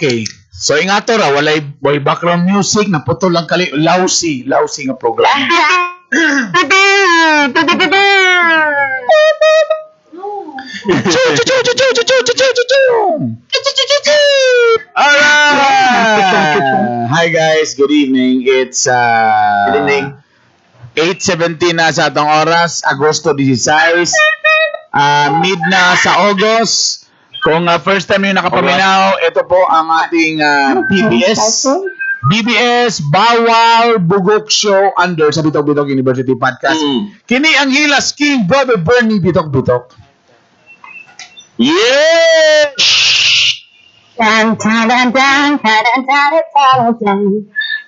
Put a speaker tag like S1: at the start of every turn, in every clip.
S1: Okay. So ingato ra walay background music na putol lang kali lousy nga program. Alright. Hi guys, good evening. It's
S2: Good evening.
S1: 8:17 na sa atong oras, Agosto 16. Mid na sa August. Kung first time yung nakapaminaw, ito po ang ating BBS Bawal Bugok Show under sa Bitok Bitok University Podcast. Kini ang Gilas King Brother Bernie Bitok Bitok.
S2: Yeah!
S3: Dun, dun, dun, dun, dun, dun, dun, dun, dun.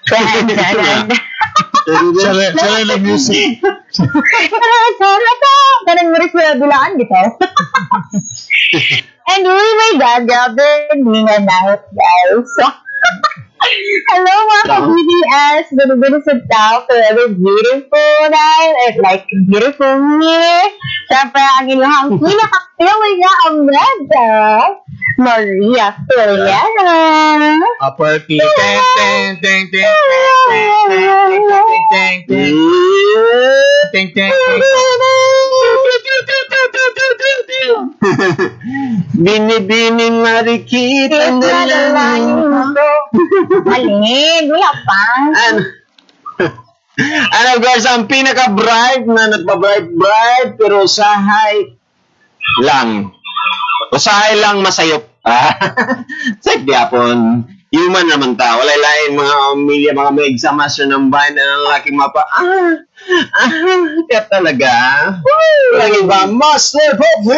S3: Dun, dun, dun.
S1: Siya lang music.
S3: Parang maris na bilaan dito. And we may gagawin a night, guys. Hello, mga BBS. Good sa tao. Forever beautiful night. Like, beautiful year. Siyempre, ang ilang pinakapilay nga ang Amanda. Maria Soriano.
S1: Party. Teng, teng, teng, teng, teng, teng, teng, teng, teng,
S2: Bini-bining marikita na lang.
S3: Malig, wala pa.
S2: And of course, ang pinaka-bright na nagpa-bright pero usahay lang. Usahay lang masayop. Check diapon. Human naman ta. Walay lain mga pamilya, mga may examasyon ng bayan ang aking mapa. Kaya talaga. Lagi ba? Master Poppy!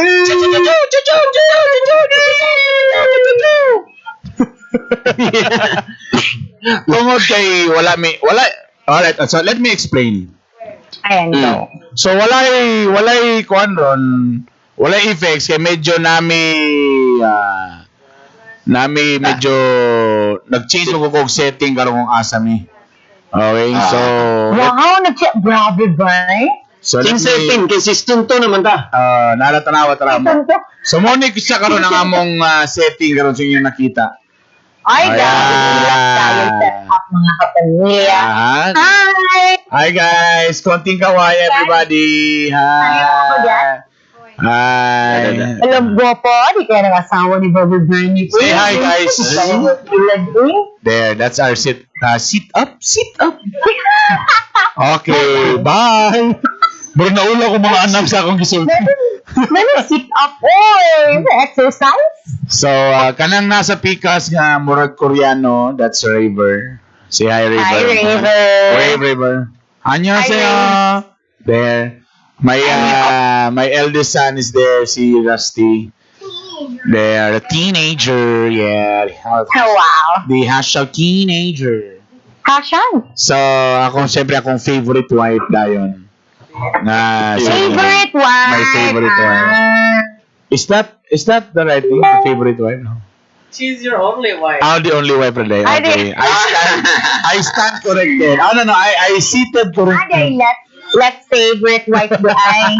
S1: Tungod kay wala. Alright, so let me explain.
S3: Ayan, go.
S1: So walay kuan ron, walay effects kay medyo medyo nag-change ko kog setting karon kong asa mi. Okay, so
S3: Wow, nag-check. Grabe ba?
S1: so let me,
S2: Setting, consistent to naman ta.
S1: nalatanawa tara mo. So mo ni siya karon ang among setting karon sa inyong nakita.
S3: Ay,
S1: Ayan.
S3: grabe. Tayo set up mga kapamilya.
S1: Ayan.
S3: Hi!
S1: Hi guys, konting kaway everybody. Hi. Hi.
S3: Alam mo po, di kaya nang-asawa ni Brother Bernie.
S1: Say hi, guys. There, that's our sit up. Okay, bye. Bro, naula ko mga anak sa akong gisulti.
S3: May sit up, oy! May exercise?
S1: So, kanang nasa pikas nga murag Koreano, that's Raver. Say hi, Raver.
S3: Hi, Raver.
S1: Wave, Raver. Annyeonghaseyo. There. My eldest son is there, si Rusty. There, a teenager, yeah.
S3: Oh, wow.
S1: The hashtag teenager.
S3: Hashan.
S1: So, akong favorite wife dayon. Na
S3: Favorite one.
S1: My favorite wife. Is that the right thing? The favorite wife? No.
S4: She's your only wife.
S1: I'm the only wife today. Okay. I stand corrected. Oh, no. I seated corrected.
S3: Let's favorite wife ay.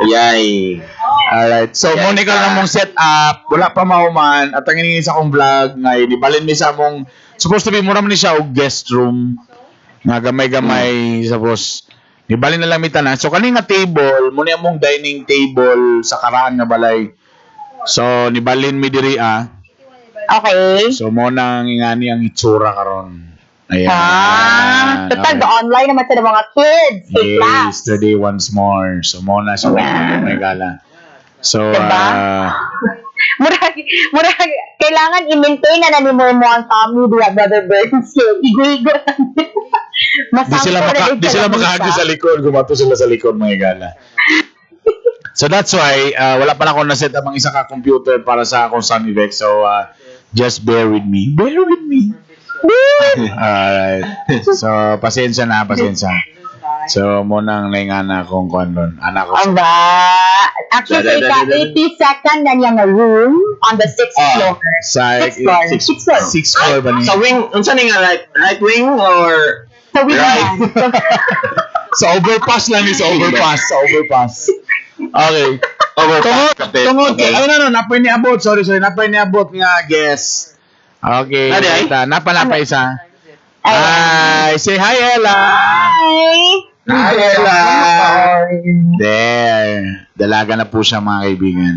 S2: Yay.
S1: Alright. So, Monica na mong set up. Wala pa mauman. At ang iningi sa akong vlog ngay. Dibalin mi sa mong supposed to be mura man ni siya og guest room. Nga gamay-gamay. Suppose. Dibalin na lang mi tanan. So, kani nga table. Muna mong dining table sa karaan nga balay. So, nibalin mi diri
S3: Okay.
S1: So, mo nang ingani ang itsura karon. Ayan.
S3: Total, online naman sa mga kids. Hey, class.
S1: Yesterday once more. So, mo na siya may gala. So,
S3: Diba? Murag, kailangan i-maintain na ni mo ang family diya, Brother Burns. Igo-igo.
S1: Di sila makahagi sa likod. Gumato sila sa likod, mga gala. So, that's why, wala pa na ako na-set up ang isa ka computer para sa akong sound effect. So, just bear with me. Bear with me. Alright. So, pasensya. So, munang naingana akong kuwan doon. Anak ko.
S3: Aba. Actually, sa 82nd na niyang room on the 6th floor.
S1: Sixth floor ba niya?
S2: Sa wing, unsa ni nga right wing or
S3: Sa wing
S2: Right.
S1: Sa overpass lang ni sa overpass. Okay.
S2: overpass?
S1: Tungod kay, napoy ni abot, sorry, napoy ni abot nga guess. Okay.
S2: Adi, ay?
S1: Napa isa.
S3: Ayan.
S1: Hi! Say hi, Ella!
S3: Hi!
S1: Hi, Ella! There. Dalaga na po siya, mga kaibigan.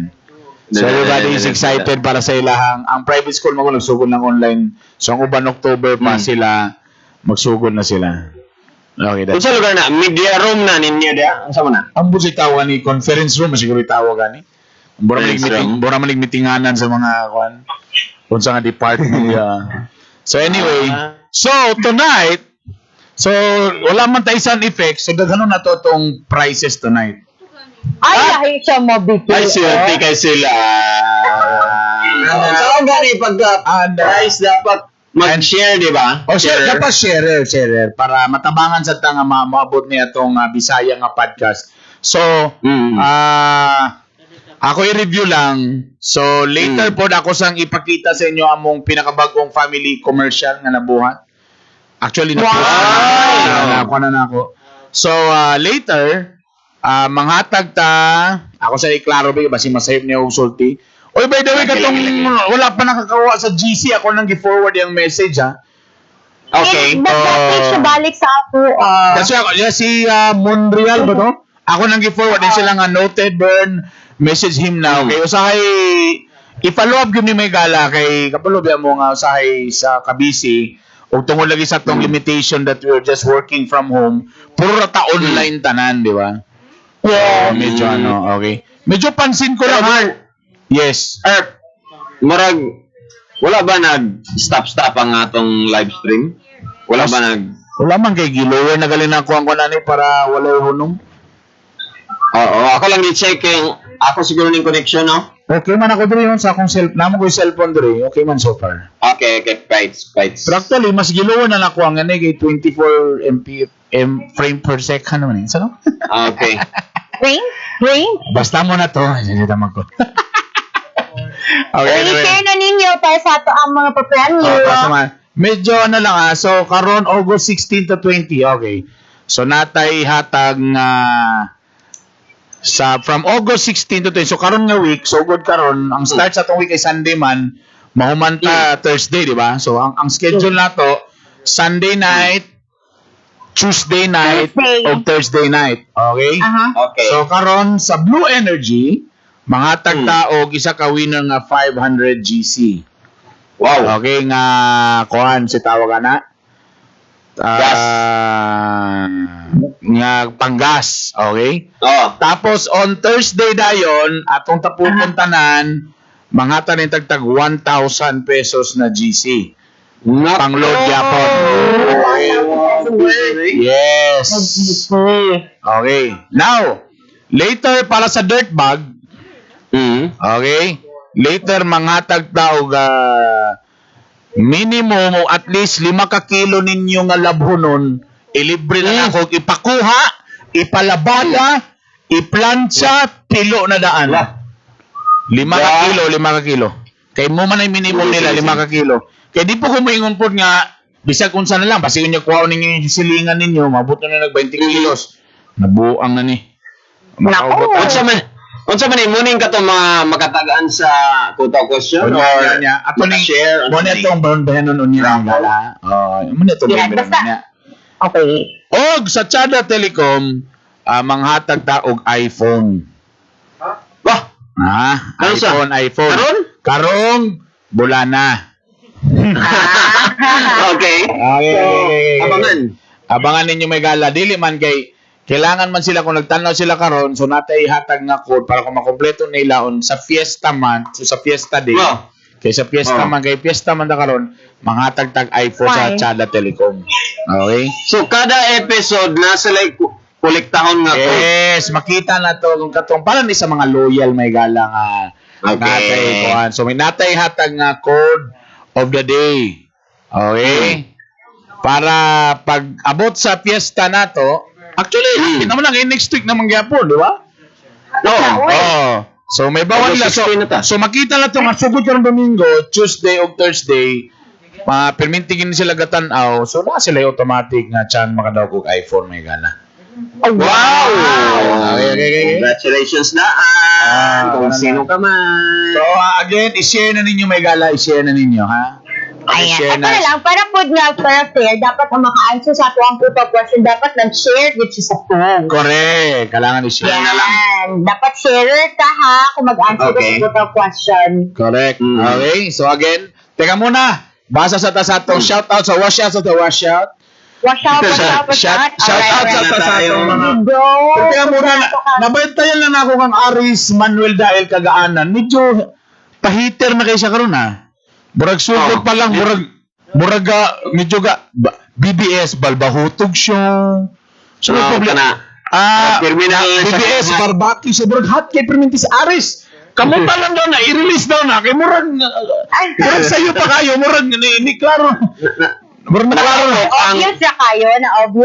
S1: So everybody is excited para sa ilahang. Ang private school mo nagsugod ng online. So ang uban October pa sila, magsugod na sila. Okay,
S2: Kung
S1: that's
S2: sa lugar na, media room na ninyo dia. Ang sama na?
S1: ang busi tawa ni conference room, siguro itawa gani. Bora man meetinganan sa mga kwan. Kung sa nga department. So anyway, so tonight, so wala man tayo isang effect, so daghanon na to tong prices tonight.
S3: Ay, lahi siya mabigay.
S2: Ay, swerte kay sila. So, gani, pag price dapat mag-share, di ba?
S1: O share, dapat share para matabangan sa tanga maabot niya tong Bisaya nga podcast. So, ako i-review lang. So, later po ako sang ipakita sa inyo among pinakabagong family commercial nga nabuhat. Actually, nakuha na ako. So, later, manghatag ta, ako sa iklaro ba, basi masayop niya usulti. Oy, by the way, katong wala pa nakakawa sa GC, ako nang gi-forward yung message, ha?
S2: Okay.
S3: Ba't siya balik sa ako?
S1: Kasi ako, si Monreal ba to? Ako nang gi-forward din sila nga noted, burn, message him now. Okay, usahay, i-follow up yun ni may gala kay kapalo biya mo nga usahay sa Kabisi, o tungkol lagi sa tong limitation that we're just working from home, puro ta online tanan, di ba?
S3: Yeah.
S1: Medyo okay. Medyo pansin ko lang, ha? Yes.
S2: Murag, wala ba nag-stop ang atong live stream? Wala ba
S1: Wala man kay gilower na galing na kuha ko na ni para wala hunong.
S2: Oo, ako lang i-check ako siguro ng connection, no?
S1: Okay man ako diri yun sa akong namo ko yung cellphone diri. Okay man so far.
S2: Okay, fights.
S1: Pero actually, mas gilower na nakuha nga ni kay 24 frame per second naman. Sano?
S2: Okay.
S3: Rain?
S1: Basta mo na to. Hindi naman ko. Okay,
S3: I-share na ninyo para sa ato ang mga papremyo.
S1: Medyo lang So, karon August 16 to 20. Okay. So, natay hatag nga from August 16 to 20. So, karon nga week. So, good karon. Ang start sa itong week ay Sunday man. Mahumanta Thursday, di ba? So, ang schedule na to, Sunday night, Tuesday night, o Thursday night. Okay?
S2: Okay.
S1: So, karon sa Blue Energy, mga tagtaog, isa ka winner nga 500 GC.
S2: Wow.
S1: Okay, nga kuhan si tawag na. Nga panggas. Okay?
S2: Oh.
S1: Tapos, on Thursday dayon, atong tapupon tanan, mga tanin tagtag 1,000 pesos na GC. Pang-load yapon. Yes. Okay. Now, later para sa dirt bag, okay? Later, mga tagtaog minimum o at least 5 ka kilo ninyo nga labhonon, ilibre na ako, ipakuha, ipalabada, iplansya, pilo na daan. 5 ka kilo. Kay mo man ay minimum nila, 5 ka kilo. Kaya di po kumaingon po nga, bisag unsa na lang, basta yun yung kuha ninyo yung silingan ninyo, mabuto na nag 20 kilos. Nabuang na ni.
S2: Unsa man muning ka to makatagaan sa kuto question or
S1: ato ni
S2: share
S1: mo netong banon unya gala. Mo netong banon unya.
S3: Okay.
S1: Og sa Chada Telecom, manghatag ta og iPhone.
S2: Bah,
S1: iPhone. Karong bulana.
S2: Okay.
S1: Abangan ninyo may gala, dili man kay kailangan man sila kung nagtanaw sila karon, so natay hatag nga code para kung makompleto nila on sa fiesta man, so sa fiesta day. Kay sa fiesta man, kay fiesta man na karon, manghatag tag iPhone sa Chada Telecom. Okay?
S2: So kada episode nasa like kolektahon nga code.
S1: Yes, makita na to kung katong para ni sa mga loyal may gala nga.
S2: Okay.
S1: Natay, so may natay hatag nga code of the day. Okay? Para pag abot sa fiesta nato, actually, naman lang next week naman gyapon, di ba? So may bawal na. So makita na to nga sugod karong Domingo, Tuesday o Thursday, permintigin sila gatanaw. So na sila automatic nga chan makadaw kog iPhone may gana.
S2: Wow!
S1: Okay.
S2: Congratulations na kung sino ka man.
S1: So again, i-share na ninyo may gala, i-share na ninyo ha. Pakishare
S3: Ito na lang, para fair, dapat ang maka-answer sa ato ang puto question, dapat nag-share with sa phone.
S1: Correct. Kailangan i-share na lang.
S3: Yan. Dapat sharer ka ha kung mag-answer ka
S2: Okay.
S3: sa puto question.
S1: Correct.
S2: Mm.
S1: Okay. So again, teka muna. Basa sa tasatong shoutout sa washout sa washout.
S3: Watch out.
S1: Shout out sa
S2: Alright.
S1: tasatong mga.
S3: Go.
S1: Teka muna, nabantayan lang ako kang Aris Manuel dahil kagaanan. Medyo pahiter na kayo siya karon ha. Murag sugod pa lang, murag medyo BBS balbahutog siya. So may problema.
S2: Terminal na siya.
S1: BBS barbecue sa murag hot kay perminti sa Aris. Kamo pa lang daw na i-release daw na kay murag sayo pa kayo, murag ni klaro. Murag na klaro.
S3: Obvious na kayo,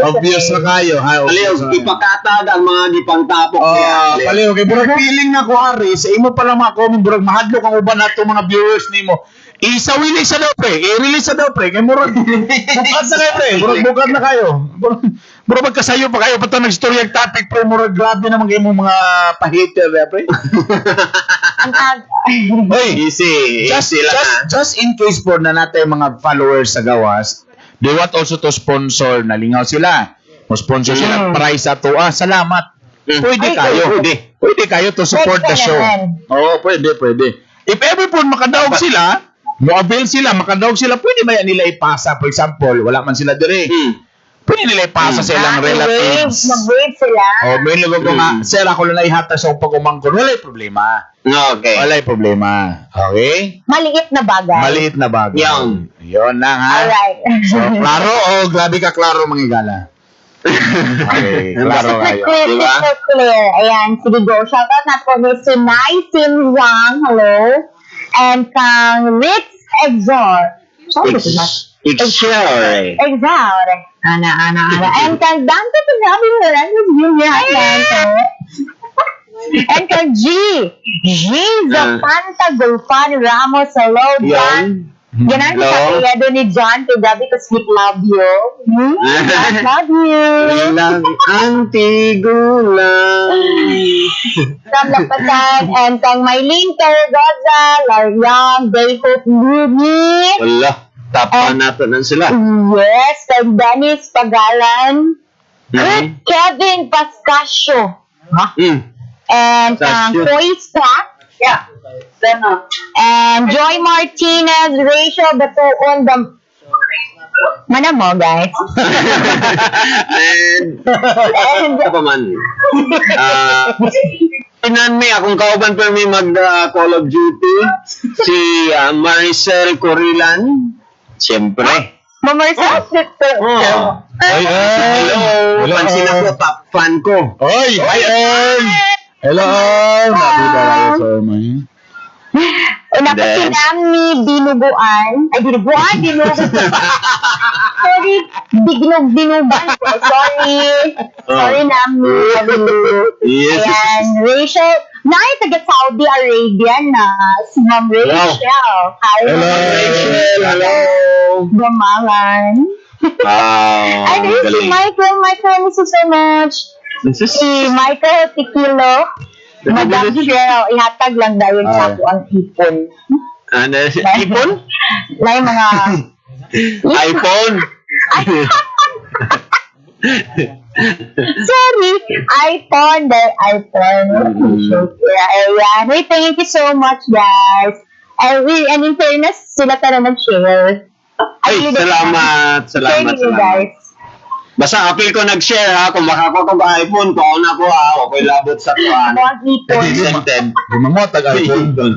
S1: Obvious na kayo, ha.
S2: Aliw, ipakatag ang mga gipangtapok niya.
S1: Paliw, kay murag feeling na ko Aris, sa imo pa lang mga comment, murag mahadlok ang uban nato mga viewers nimo. Isawili sa daw pre, i-release sa daw pre, kay murag bukat na kayo pre, murag bukat na kayo. Murag magkasayo pa kayo, pato nag-story ang topic pre, murag grabe naman kayo mga pa-hater pre. Hoy,
S2: Easy. Easy lang ha.
S1: just in case po na natin mga followers sa gawas, they want also to sponsor, nalingaw sila. Mo-sponsor sila, price ato. Salamat. Pwede kayo. Pwede kayo to support the show. Oo, pwede. If ever po makadaog sila, mo-avail sila, makadaog sila, pwede ba yan nila ipasa? For example, wala man sila dire. Pwede nila ipasa sa ilang relatives.
S3: Mag-wave sila.
S1: May lugar ko nga, sir, ako lang ihata sa pag-umangkon. Wala'y problema.
S2: Okay.
S1: Wala'y problema. Okay?
S3: Maliit na bagay.
S1: Maliit na bagay. Yun na ha.
S3: Alright.
S1: So, klaro grabe ka klaro mga igala. Okay, klaro kayo.
S2: Diba?
S3: Clear. Ayan, sige go. Shoutout na po ni Sunay Sim Wang. Hello. And kang Ritz Exor.
S2: Exor.
S3: Exor. Ana. And kang Dante Pinabi Lorenzo Jr. And kang G Zapanta Gulfan Ramos. Hello, John. Ganun ko sa kaya doon ni John to gabi ko sweet love you. Love you.
S2: Ilang antigula.
S3: From Lapatan and kang Maylene Caragoza, Laryang, Dayhope Lumi.
S2: Wala. Tapa nato na sila.
S3: Yes, kang Dennis Pagalan. Kevin Pascasio. And kang Koy Stack. Yeah. And Joy Martinez, Rachel Batoon, mana mo guys?
S2: And apa man? Tinan mi akong kauban per mi mag Call of Duty si Maricel Corilan. Siyempre.
S3: Mamarsa.
S2: Hello. Pansin ako, top fan ko.
S1: Oy, hi Earn! Hello Earn! Nakita sa Earn.
S3: Una po si Nami Dinuguan. Ay, Dinuguan. Sorry, Dinugan po. Sorry, Nami.
S2: Yes.
S3: Ayan, Rachel. Taga Saudi Arabia na. Si Ma'am Rachel. Hi,
S1: Hello,
S2: Rachel. Hello.
S3: Gamalan.
S2: Wow.
S3: And here's si Michael. Michael, miss you so much. Si Michael Tikilo. Madam Cheryl, ihatag lang dahil sa ako ang ipon.
S2: Ano? Ipon?
S3: Na yung mga...
S2: iPhone?
S3: Sorry, iPhone. Ayan. Hey, thank you so much, guys. And in fairness, sila talaga nag-share.
S2: Ay, salamat.
S3: Thank you, guys.
S2: Basta apil ko nag-share ha, kung makakuha ko iPhone, kung ako ha, ako'y labot sa tuwan.
S3: Ako ang ipon.
S1: Gumamot ang iPhone.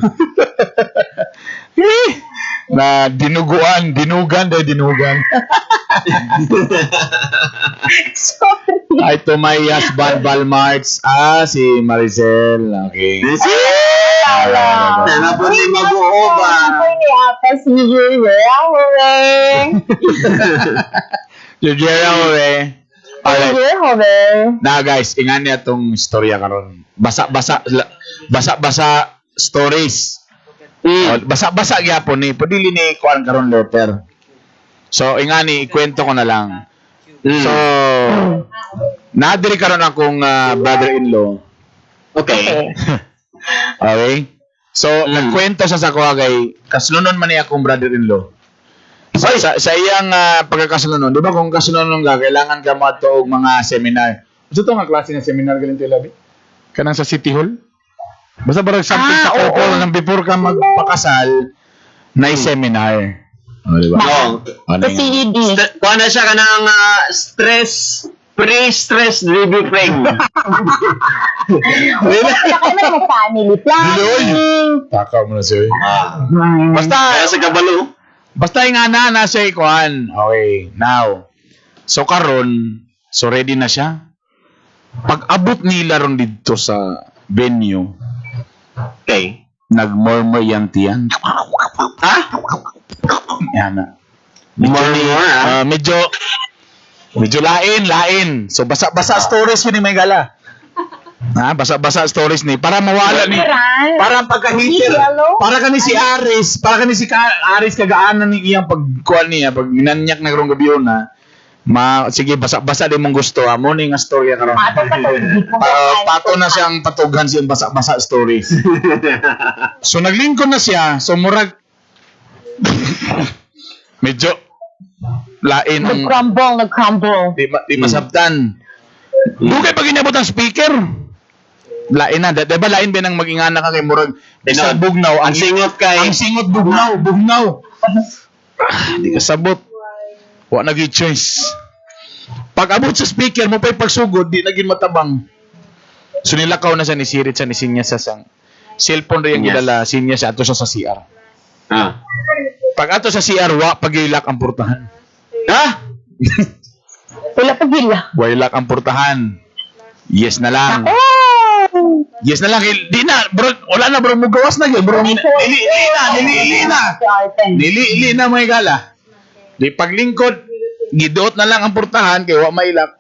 S1: Na dinugan.
S3: Sorry.
S1: Ay, to my husband, Valmarts. Si Maricel. Okay.
S2: Sana po di mag-oo ba?
S3: Ako ni Apa si Julia.
S1: Jujera ko Alright.
S3: Alright.
S1: Na guys, ingan niya tong istorya karon. Basa stories. Basa gyapon ni padili ni kuan karon letter. So ingani ikwento ko na lang. So nadiri karon akong brother-in-law.
S2: Okay.
S1: Okay? So nagkwento siya sa kuha kay kaslunon man niya akong brother-in-law. Sa iyang pagkakasunod, di ba kung kasunod ka, kailangan ka matuog mga seminar. Gusto to nga klase ng seminar galing to labi? Kanang sa City Hall? Basta parang something sa couple nang before ka magpakasal, na seminar. O, di ba?
S2: Oo.
S3: Sa CED.
S2: Kuha na siya ka ng pre-stress review frame.
S3: Wala kayo naman family planning.
S1: Takaw mo na siya.
S2: Basta, kaya sa kabalo.
S1: Basta yung ana na siya ikuan. Okay, now. So karon, so ready na siya. Pag abot nila ron dito sa venue,
S2: Okay.
S1: nagmurmur yan tiyan.
S2: Ha?
S1: Yan na.
S2: Murmur, ah?
S1: Medyo lain. So basa stories yun ni may gala. Ha, basa stories ni para mawala ni. Parang pagka-hitter. Para ka ni si Aris, Aris kagaanan ni iyang pagkuan niya, pag nanyak na karong gabi na. Sige, basa din mong gusto. Amo ni nga storya karon. Pato na siyang patugan siyang basa stories. So naglingkod na siya, so murag medyo lain ang
S3: Nag-crumble.
S1: di masabtan. Dugay pag inabot ang speaker. Lain na, diba lain ba nang magingana ka kay murag isa bugnaw
S2: Ang singot kay...
S1: ang singot bugnaw. Di ka sabot. Wa nagi choice. Pag abot sa speaker mo pa'y pagsugod, di naging matabang. So nilakaw na siya ni Sirit sa ni Sinya sa sang cellphone rin yung gidala Sinya siya ato siya sa CR.
S2: Ah.
S1: Pag ato sa CR, wa pagilak ang purtahan.
S2: Ha?
S3: Wala pa gila.
S1: Wailak ang purtahan. Yes na lang. Yes na lang. Di na, bro. Wala na, bro. Mugawas na yun, bro. Nili na mga gala. Di paglingkod, giduot na lang ang purtahan, kaya wa mailak.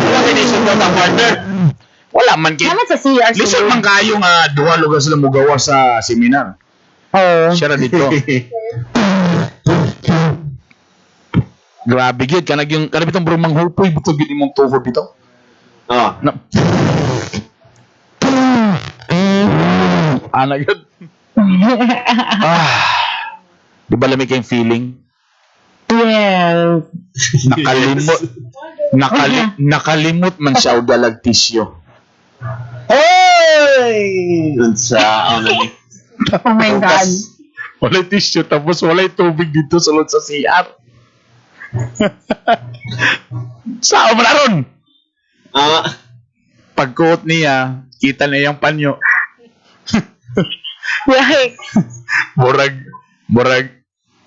S1: Wala kinisod ko ang partner. Wala man kay.
S3: Naman sa CR.
S1: Lisod man kayo nga duha lugar sila mugawas sa seminar. Siya ra dito. Grabe gyud kanag yung kanang bro manghupoy butog gyud imong tuhod dito.
S2: Oh.
S1: Ana gyud. Di ba lamig kayong feeling?
S3: Yes.
S1: Nakalimot man siya og dalag tisyo.
S2: Unsa ano ni?
S3: Oh my God.
S1: Walay tisyo tapos walay tubig dito sulod sa CR. Sao man aron? Pagkuot niya, kita niya yung panyo.
S3: Right.
S1: Murag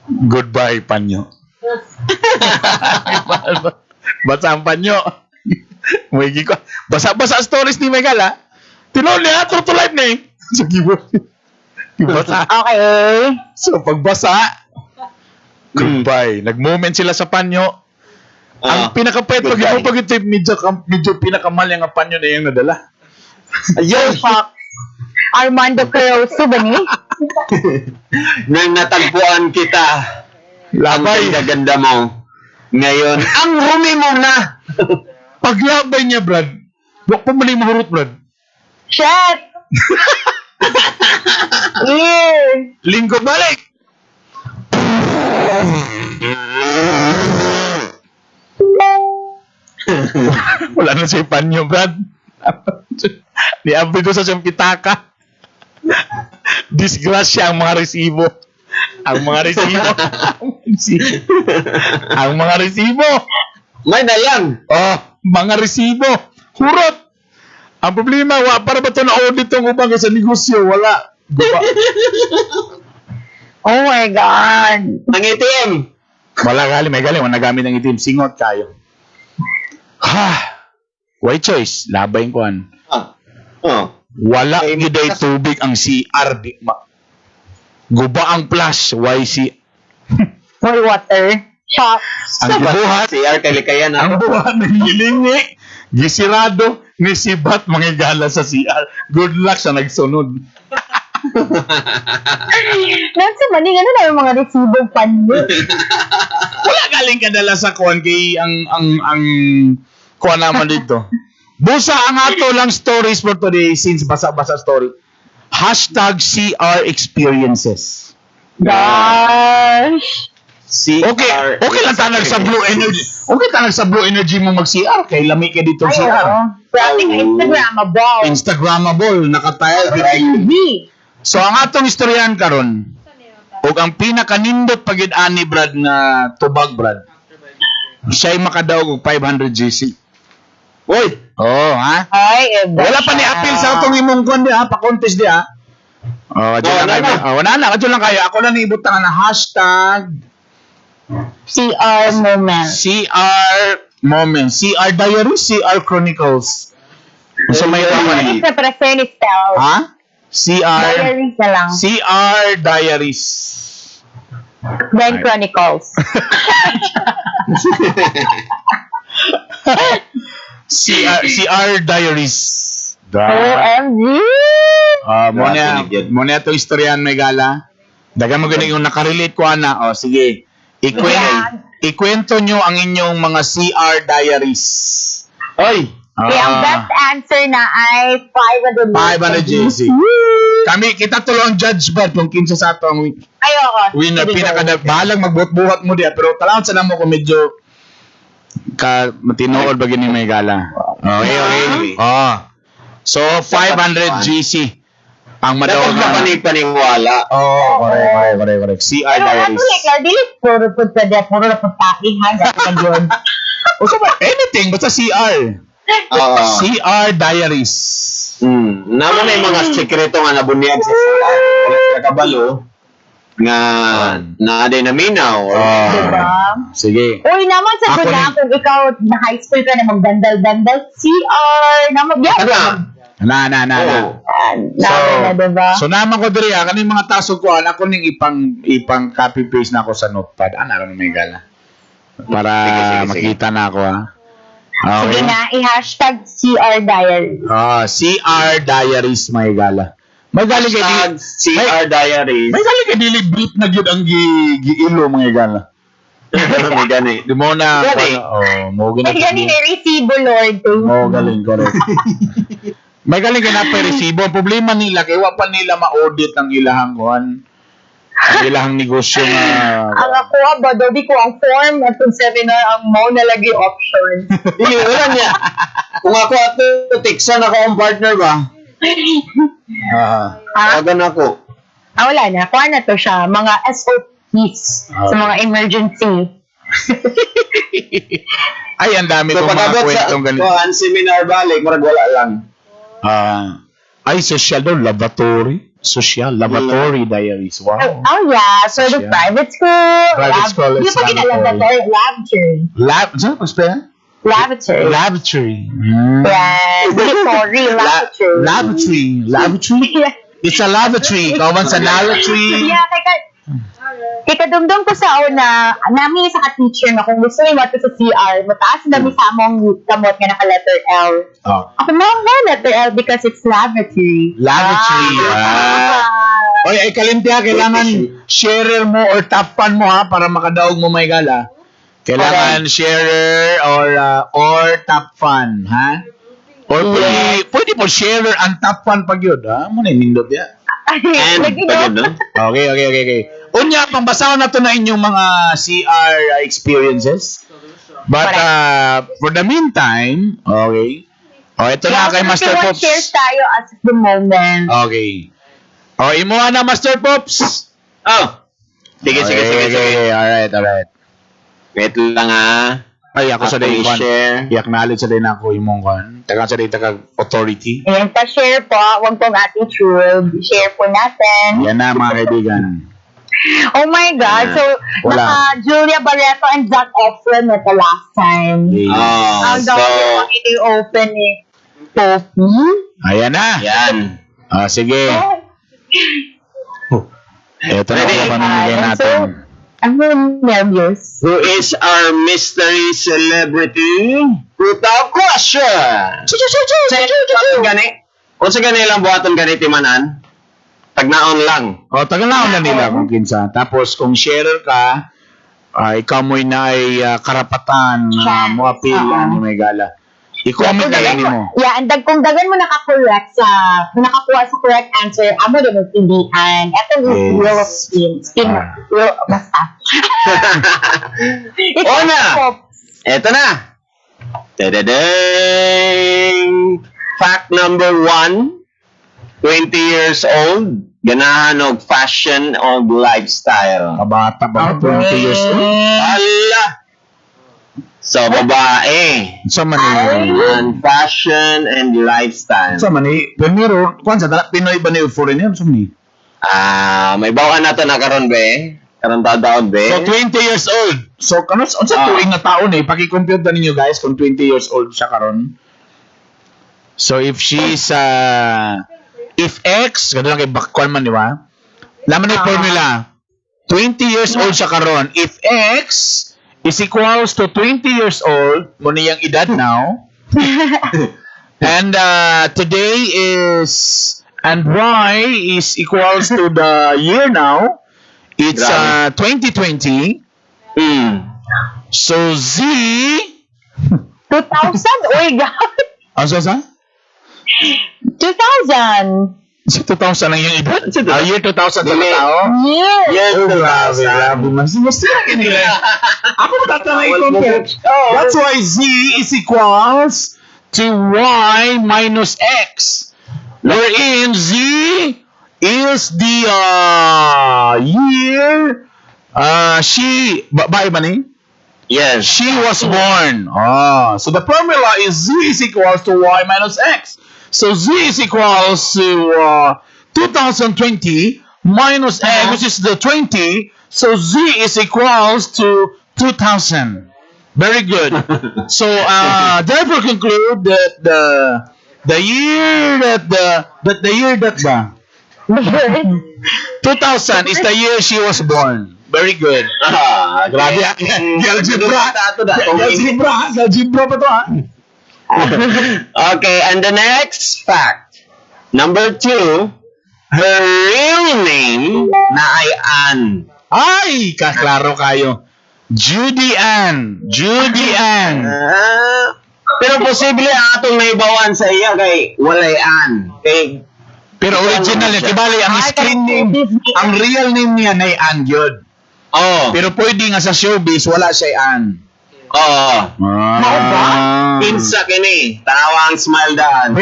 S1: goodbye panyo. Basa ang panyo. Muigi ko. Basa stories ni Megala. Tinuod niya true to life ni. Sige mo. Basa.
S3: Okay.
S1: So pagbasa, goodbye. Nag-moment sila sa panyo. Ang pinaka-pet pag ito medyo pinakamal yung panyo na yung nadala.
S2: Ayun.
S3: Fuck. Armando Caroso ba ni?
S2: Nang natagpuan kita.
S1: Labay.
S2: Ang ganda mo. Ngayon, ang humi mo na.
S1: Paglabay niya, Brad. Huwag pa mali mahurot, Brad.
S3: Shit! Yeah!
S1: Lingkod balik. Wala na si panyo, Brad. Niabri ko sa siyang pitaka. Disgrasya ang mga resibo. Ang mga resibo.
S2: May dalang.
S1: Oh, mga resibo. Hurot. Ang problema, para ba ito na-audit itong ubang sa negosyo? Wala. Guba.
S3: Oh my God!
S2: Ang ATM.
S1: Wala galing, may galing. Wala nagamit ng itim. Singot kayo. Why choice? Labay ko an. Wala giday tubig ang CR. Guba ang flash. Why si...
S3: More water. Shot.
S1: Ang buhat.
S2: CR kalikayan
S1: Ang buhat ng hilingi. Gisirado. Nisibat mga gala sa CR. Good luck sa nagsunod.
S3: Nansi maning ano na yung mga resibo panyo.
S1: Wala galing kadala sa kuan kay ang kuan naman dito. Busa ang ato lang stories for today since basa-basa story. Hashtag CR experiences.
S3: Gosh.
S1: Okay lang tanag sa Blue Energy. Okay tanag sa Blue Energy mo mag-CR kay lami ka dito
S3: Ay,
S1: CR.
S3: oo. Grabe ka, Instagrammable.
S1: Instagrammable, nakatile.
S3: Hindi.
S1: So ang atong istoryahan karon, ug ang pinakanindot pagid ani Brad na tubag Brad. Siya'y makadaog og 500 GC.
S2: Uy!
S1: Oh, ha?
S3: Ay, iba
S1: Wala pa ni
S3: siya.
S1: appeal sa atong imong kon di ha, pa-contest di ha. Oh, adyo lang kayo. Oh, wala na, adyo lang kayo. Ako lang iibutang na hashtag
S3: CR moment.
S1: CR moment, CR Diaries, CR Chronicles. So may
S3: Diaries na para sa style.
S1: ha? CR
S3: Diaries na lang.
S1: CR Diaries.
S3: Then Chronicles.
S1: CR Diaries.
S3: OMG!
S1: Mo na ito istoryahan may gala. Dagan mo ganing yung nakarelate ko ana. O sige. Ikwento nyo ang inyong mga CR diaries.
S2: Oy!
S3: Kaya ang best answer na ay 500
S1: 500 GC. Kita tulo ang judge ba kung kinsa sa ato ang
S3: Ayoko.
S1: winner.
S3: Sige, go.
S1: Bahalang magbuhat-buhat mo diya. Pero talawat sa namo ko medyo matinood ba gini may gala. Okay. So, 500 GC. Ang
S2: Dapat
S1: madawag
S2: na panipaniwala.
S1: correct. CR
S3: Pero
S1: diaries.
S3: ano like, dili puro po sa dia, puro na po takihan. Yun.
S1: O so ba, anything, basta CR.
S2: Oo.
S1: CR diaries.
S2: Namo na yung mga sekreto nga nabunyag sa sila. Wala sila kabalo. Nga naaday na minaw.
S3: Diba?
S1: Sige.
S3: Uy, naman sa
S1: Ako
S3: guna,
S1: rin.
S3: kung ikaw na high school ka na magdandal-dandal, CR, naman, yan.
S2: Ano?
S1: Na.
S3: Naman na, diba?
S1: So naman ko diri kaning mga tasod ko ako ning ipang copy paste na ako sa notepad. Ana ron may gala. Para
S2: Sige.
S1: makita na ako ha.
S3: Sige
S1: Okay.
S3: na, i-hashtag CR Diary.
S1: CR diaries may gala. May galing kay
S2: Hashtag CR Diaries.
S1: May galing kay dili brief na gyud ang giilo mga gala.
S2: May gani.
S1: Di mo na
S2: Gani.
S1: mo gina.
S3: Ay, ganun eh, resibo, Lord. Thank you.
S1: Galing correct. May galing ka na resibo. Ang problema nila kay wa pa nila ma-audit ang ilahang kuan. Ang ilahang negosyo nga.
S3: Ang ako, badobi ko ang form at kung seminar ang mo na lagi option.
S2: Dili, wala niya. Kung ako ato, tiksan ako ang partner ba?
S3: Ha?
S2: Agan ako.
S3: Wala na. Kuha na to siya. Mga SOPs sa mga emergency.
S1: Ay, ang dami
S2: So
S1: kong mga
S2: pag-abot sa
S1: kwentong ganito.
S2: kuhan, seminar balik, marag wala lang.
S1: Ay, social daw, laboratory diaries. Wow.
S3: Oh yeah. So the
S1: Yeah.
S3: private school.
S1: Private school is
S3: Hindi pa
S1: laboratory.
S3: laboratory.
S1: Saan pa spell?
S3: Lavatory.
S1: Laboratory.
S3: Yes. Sorry, lavatory.
S1: Laboratory? It's a lavatory. Kawan sa lavatory.
S3: Yeah, kay kadumdum ko sa una, nami sa ka-teacher na kung gusto mo ito sa CR, mataas na mi sa among kamot nga naka-letter L.
S1: Oh.
S3: Ako na letter L because it's lavatory.
S1: Lavatory. Oy, ay kalimtiha, kailangan sharer mo or tapan mo ha para makadaog mo may gala. Kailangan sharer or top fan, ha? Or pwede mo sharer and top fan pag yun, ha? Muna nindot ya.
S2: And, pagod, no?
S1: Okay. Unya, pambasahon na to na inyong mga CR experiences. But for the meantime, okay. Ito na kay Master Pops.
S3: Shares tayo as of the moment.
S1: Okay. Imuha na Master Pops.
S2: Sige.
S1: Okay, alright.
S2: Wait lang
S1: Ay, ako sa day one.
S2: share.
S1: I-acknowledge sa day na ako imong kan. Taga sa day authority.
S3: Ayan, pa-share po. Huwag pong attitude. Share po natin.
S1: Yan na mga kaibigan.
S3: Oh my God. So,
S1: Wala.
S3: Julia Barreto and Zac Efron at the last time. Ang
S2: So,
S3: dami pang i-open eh. Poppy?
S1: Ayan na.
S2: yan.
S1: Sige. Ito na
S2: Ready?
S1: ang pamimigay natin.
S3: I'm nervous.
S2: Who is our mystery celebrity? Without question! Gani? Kung sa gani lang buhaton gani timanan, tagnaon lang.
S1: Tagal na nila kung kinsa. Tapos kung sharer ka, ikaw mo'y na ay karapatan na mo appeal ni may gala. I-comment na lang mo.
S3: Yeah, and kung dagan mo nakakuha sa correct answer, amo din mo pilihan. Ito is
S1: Yes.
S3: Wheel of Spin. Basta.
S2: Una! Eto na! Tadadang! Fact number 1, 20 years old, ganahan og fashion og lifestyle.
S1: Kabata ba? 20 years old?
S2: Ala! So, babae.
S1: Sa mani.
S2: And fashion and lifestyle.
S1: Sa mani. Pero, kung sa Pinoy ba niyo foreigner? Sa mani.
S2: May bawaan na to na karon be. Karon tadaon be.
S1: So, 20 years old. So, ano sa tuwing na taon eh. Paki-compute na ninyo guys kung 20 years old siya karon. So, if she's, if X, gano'n lang kay Bakwan man, di ba? Laman na yung formula. 20 years old siya karon. If X is equals to 20 years old, mo niyang edad now. And today is, and Y is equals to the year now. It's 2020. So Z,
S3: 2,000? Uy, God.
S1: ano sa?
S3: 2,000.
S1: Si 2,000 lang yung edad? Year 2000 sa
S2: Dili.
S1: tao?
S3: Yes.
S2: Yes,
S1: Grabe. Mas kanila. Ako tatanay compare. That's why Z is equals to Y minus X. Wherein Z is the year she, babae ba ni?
S2: Yes.
S1: She was born. So the formula is Z is equals to Y minus X. So Z is equals to 2020 minus X, which is the 20. So Z is equals to 2000. Very good. So therefore conclude that the year that 2000 is the year she was born. Very good. Grabe. Algebra. Algebra pa to ha.
S2: Okay, and the next fact. Number 2, her real name na ay Ann.
S1: Ay, kaklaro kayo. Judy Ann.
S2: Pero posible atong may bawan sa iya kay walay Ann. Kay
S1: Pero original niya, kibali, ang screen name, ang real name niya na Ann yun. Pero pwede nga sa showbiz, wala siya Ann.
S2: Kinsa kini, tawang smile daan.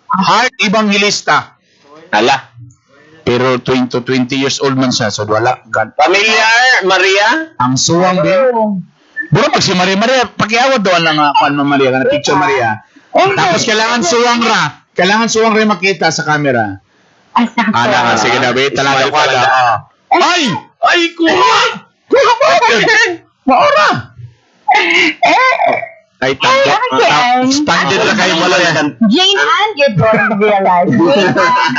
S1: Heart Evangelista.
S2: Hala.
S1: Pero 20 years old man siya, so wala.
S2: Familiar, Maria?
S1: Ang suwang din. Buro pag si Maria, pakiawad doon lang kung Maria, na picture Maria. Tapos kailangan suwang rin makita sa camera. Sige na, wait, talaga ko ada. Ay, kuha! Maura! Ay, standard na kayo pala yan.
S3: Jane Ann, you don't realize. Jane Ann,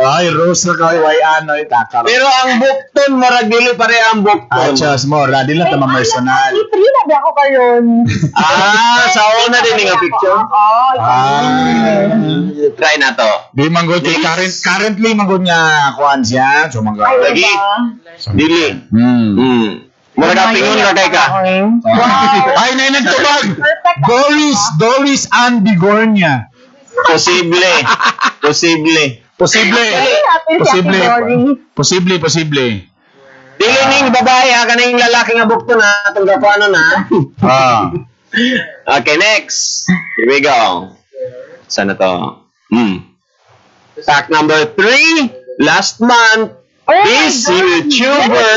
S1: Ay, Rose na kayo, ay ano, takar.
S2: Pero ang bukton, maragili pare ang bukton.
S1: Chas mo, radi lang tama personal.
S3: Itrina ba ako kayon?
S2: Sa una din nga picture. Try na to.
S1: Di manggod kay currently manggod niya kuan siya, so manggod.
S2: Lagi. Dili. Mura pingon na kay ka.
S1: Ay, nay nagtubag. Doris Ann Bigornia. Posible.
S2: Dili ning babae ha kaning lalaki nga bukton na atong gapuano na. Okay, next. Here we go. Sana to? Fact number 3. Last month, this YouTuber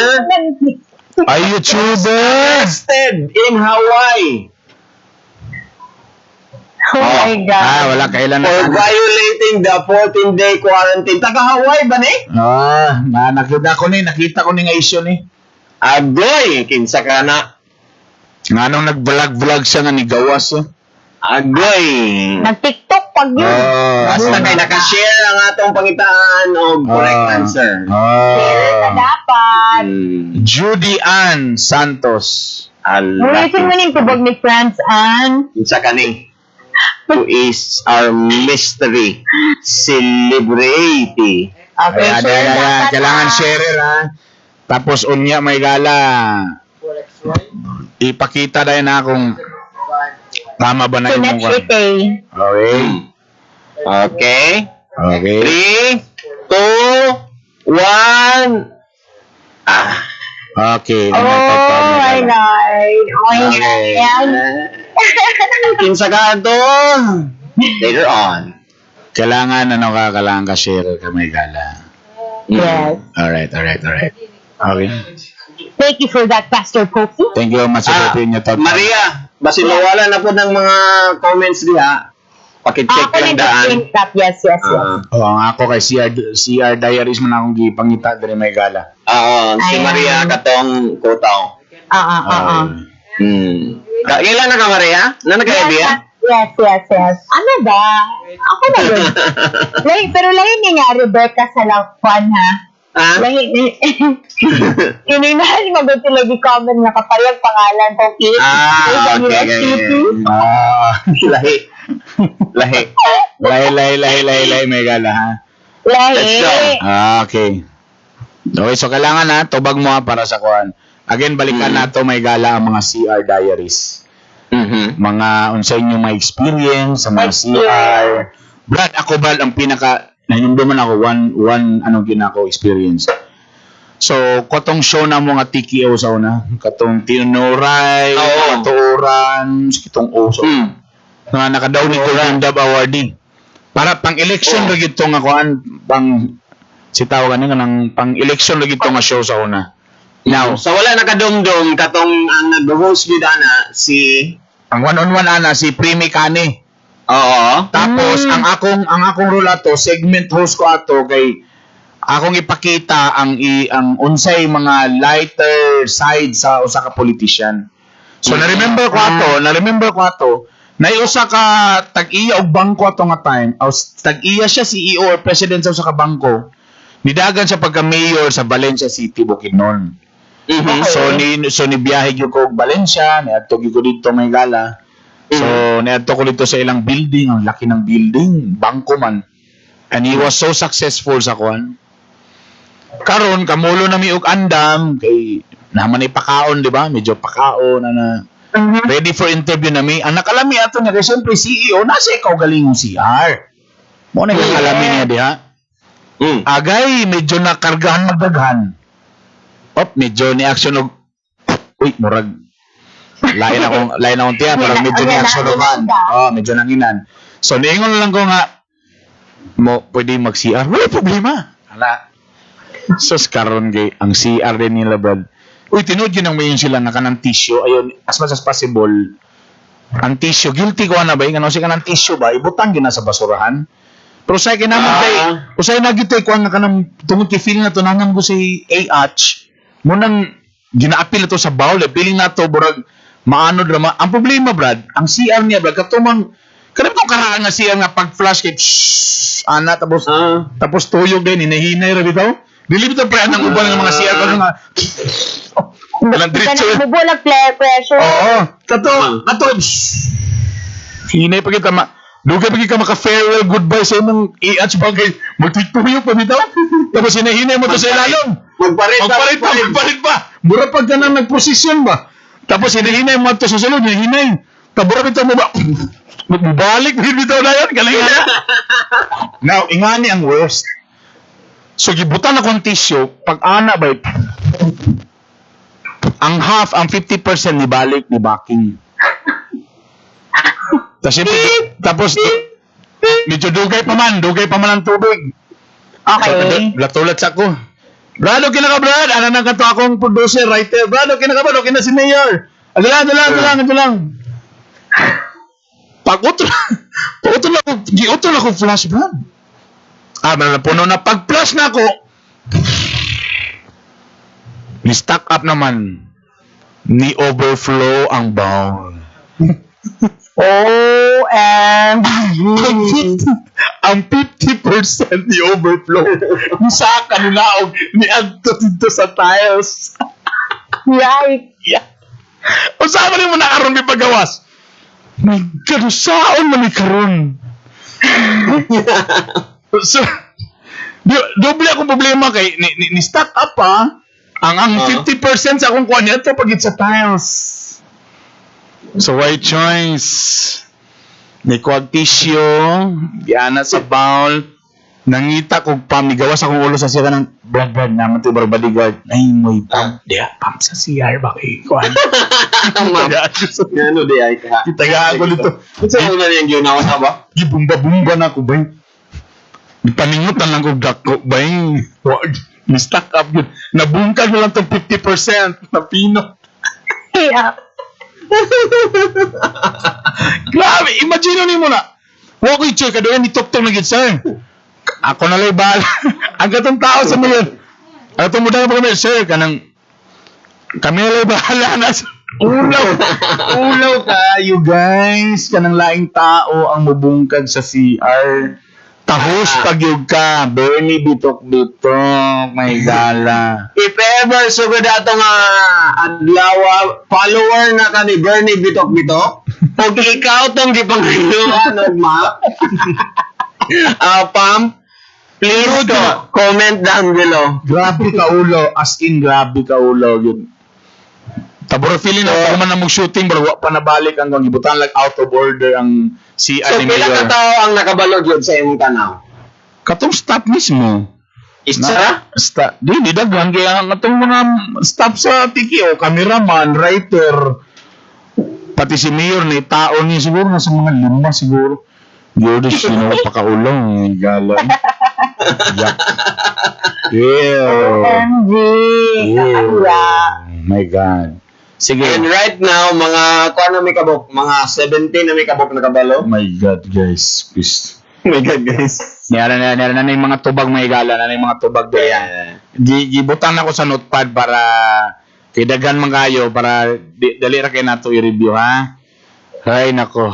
S1: Ay, YouTuber.
S2: arrested in Hawaii
S3: Oh my God.
S1: Wala kailan
S2: for
S1: na.
S2: violating the 14-day quarantine. Taga Hawaii ba ni?
S1: Nakita ko ni nga issue ni.
S2: Agoy, kinsa ka na.
S1: Nga nung nag-vlog siya nga ni Gawas.
S2: Agoy.
S3: Nag-TikTok pag yun.
S2: Basta kay nakashare ang atong pangitaan o correct answer.
S3: Share ka dapat.
S1: Judy Ann Santos.
S3: Mulisin mo ning tubog ni France Ann.
S2: Kinsa ka ni? Who is our mystery celebrity?
S3: Okay, share dapat.
S1: Kailangan sharer ha. Tapos unya may gala. Ipakita dahil na akong Tama ba na
S3: So,
S1: yung
S3: let's
S1: mong
S3: retain.
S1: Okay.
S2: Okay.
S1: Okay.
S2: 3, 2, 1.
S1: Okay.
S3: Oh my God. Oh my
S1: Okay.
S3: God.
S2: Kinsa ka to? Later on.
S1: Kailangan ka share ka may gala.
S3: Yes.
S1: Alright. Okay.
S3: Thank you for that, Pastor Kofi.
S1: Thank you much for niyo to.
S2: Maria, basi nawala na po ng mga comments diha. Pakicheck
S3: Ako
S2: lang
S3: na
S2: daan.
S3: screen cap. Yes.
S1: Oo, nga ako kay CR Diaries man akong gipangita diri may gala.
S2: Si
S3: Ayan.
S2: Maria katong kutaw. Kailan na ka, Maria? Na nagka-idea?
S3: Yes. Ano ba? Ako na yun. Pero lahi ni nga, Rebecca sa Lakwan, ha? Lahi ni... Kininahan mabuti lagi comment na kapayag pangalan ko, Kate.
S2: Okay.
S1: Lahi may gala ha.
S3: Lahi.
S2: Let's go.
S1: Okay. Okay, so kailangan na tubag mo para sa kuan. Again, balikan nato may gala ang mga CR Diaries. Mga unsa inyo may experience sa mga CR. Brad, ako ba ang pinaka nanumduman ako one anong ginako experience. So, katong show na mga TKO sa una, katong Tinuray, Katuoran, kitong Oso. Na nakadaw ni Randab awardee. Para pang election ra gid tong akuan pang si tawag ani kanang pang election ra gid tong nga show sa una. Now,
S2: So wala nakadumdum katong ang nag-host gid ana si
S1: ang one-on-one ana si Primi Kani.
S2: Oo.
S1: Tapos ang akong role ato, segment host ko ato kay akong ipakita ang unsay mga lighter side sa usa ka politician. So na-remember ko ato, na usa ka tag-iya og bangko ato nga time, tag-iya siya CEO or president sa usa ka bangko. Nidagan siya pagka mayor sa Valencia City, Bukidnon. So ni biyahe gyud ko og Valencia, niadto gyud ko dito may gala. So niadto ko dito sa ilang building, ang laki ng building, bangko man. And he was so successful sa kuan. Karon kamulo na mi og andam kay naman ipakaon, di ba? Medyo pakaon na ready for interview na mi. Ang nakalami ato niya kay siyempre CEO na siya ikaw galingong CR. Mo na yung alami niya diha. Agay medyo nakargahan magdaghan. Medyo ni action og murag lain akong tiyan, murag medyo ni action og medyo nanginan. So niingon lang ko nga mo pwede mag-CR. Wala problema. Ala. Sus karon gay ang CR din nila Brad. Tinuod yun ang mayon sila nga kanang tissue. Ayun, as much as possible ang tissue, guilty ko na ba? Ano siya kanang tissue ba? Ibutang yun na sa basurahan. Pero sa akin naman kay, usay na gitay ko ang kanang tungod kay feeling na to nangan ko si AH. Munang ginaapil to sa bowl, feeling na to burag maano drama. Ang problema Brad, ang CR niya Brad katumang kanang to karaan nga CR nga pag flash kay ana tapos tuyog din hinahinay ra bitaw. Dili bitaw pre anang uban ng mga CR kasi nga walang diretso.
S3: Bubulag pressure.
S1: Oo. Kato. Hinay pa kita dugay pa kita maka-farewell goodbye sa imong AH bagay. Magtituyo pa bitaw. Tapos hinahinay mo to sa ilalong. Magpalit pa. Mura pag ka na nagprosesyon ba? Tapos hinahinay mo to sa sulod. Hinahinay. Tabura bitaw mo ba? Magbalik bitaw na yun. Galing na. Now, ingani ang worst. So, gibutan ako ang tissue. Pag ana ba, ang 50% ni balik ni backing. Tapos medyo dugay pa man ang tubig.
S3: Okay.
S1: So, latulat sa ko. Brad, okay na ka, Brad? Ano na kato akong producer, writer? Brad, okay na ka, Brad? Okay na si Mayor. Ito lang. Giutol ako flash, Brad. Puno na. Pag-flash na ako, ni-stack up naman. Ni-overflow ang bowl. Ang 50% ni overflow. Sa kanilaog ni adto dito sa tiles.
S3: Right.
S1: Yeah. O saan mo na karon may pagawas? My God, saan mo ni karon? So, doble akong problema kay ni stack up pa ang 50% sa akong kuha niya ito pagit sa tiles. So, white choice. May kuwag tissue. Diana sa bowl. Nangita ko pamigawas akong ulo sa siya ng brad naman to bodyguard. Ay, may pump. Pump sa CR ba kay kuwan?
S2: Ano di ay ka?
S1: Itagaan ko dito.
S2: Sa una niyang ginawa na ba?
S1: Gibumba-bumba na ako ba? Paningutan lang ko dako ba? Wag. Ni-stack up yun. Nabungkal mo lang itong 50% na pinot.
S3: Yeah.
S1: Grabe, imagine mo na. Wag ko i-check, kadoon ni Top-Top na sir. Ako na lang bahala. Ang katong tao sa mga. Ang tumudan pa kami, sir, kami na lang bahala na. Ulaw kayo, guys. Kanang laing tao ang mabungkag sa CR. Tahos pagyug ka. Bernie bitok-bitok. May gala.
S2: If ever sugod ato nga adlaw follower na ka ni Bernie Bitok-Bitok, pag ikaw tong gipangayuan og map, Pam, please comment down below.
S1: Grabe ka ulo. As in, grabe ka ulo. Yun. Taburo feeling na man na mag-shooting, bro, wa pa nabalik ang gibutan like out of order ang si
S2: So, pila
S1: Mayor.
S2: ka tao ang nakabalod yun sa imong tanaw?
S1: Katong staff mismo.
S2: Isa?
S1: Di daghan kaya katong mga staff sa TKO, cameraman, writer, pati si Mayor ni tao ni siguro na sa mga 5 siguro. Yun, sino pakaulong, gala. Yeah.
S3: OMG.
S1: Yeah.
S3: Yeah.
S1: My God. Sige.
S2: And right now, mga kuha na may kabok, mga 17 na may kabok na kabalo.
S1: Oh my God, guys. Please.
S2: Oh my God, guys.
S1: Nara na yung mga tubag may gala, na yung mga tubag doon. Gibutan ako sa notepad para kidagan mangayo para dali ra kay nato i-review ha. Ay nako.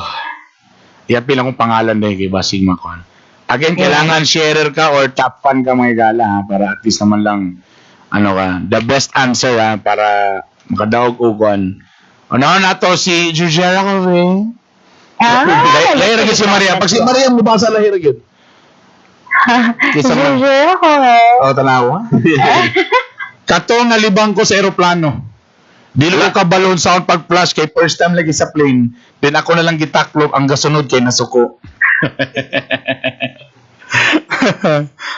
S1: Iapi lang kong pangalan dahil kay Basing Makon. Again, kailangan sharer ka or top fan ka mga gala ha, para at least naman lang ano ka, the best answer ha, para makadaog ugon. Ano na to si Jujera ko rin. Lahir agad si Maria. Pag si Maria mabasa lahir agad. Kisa mo.
S3: Jujur ako eh.
S1: O, tanawa. Kato nga libang ko sa aeroplano. Dili ko kabalon sound pag flash kay first time lagi sa plane. Then ako na lang gitaklop ang gasunod kay nasuko.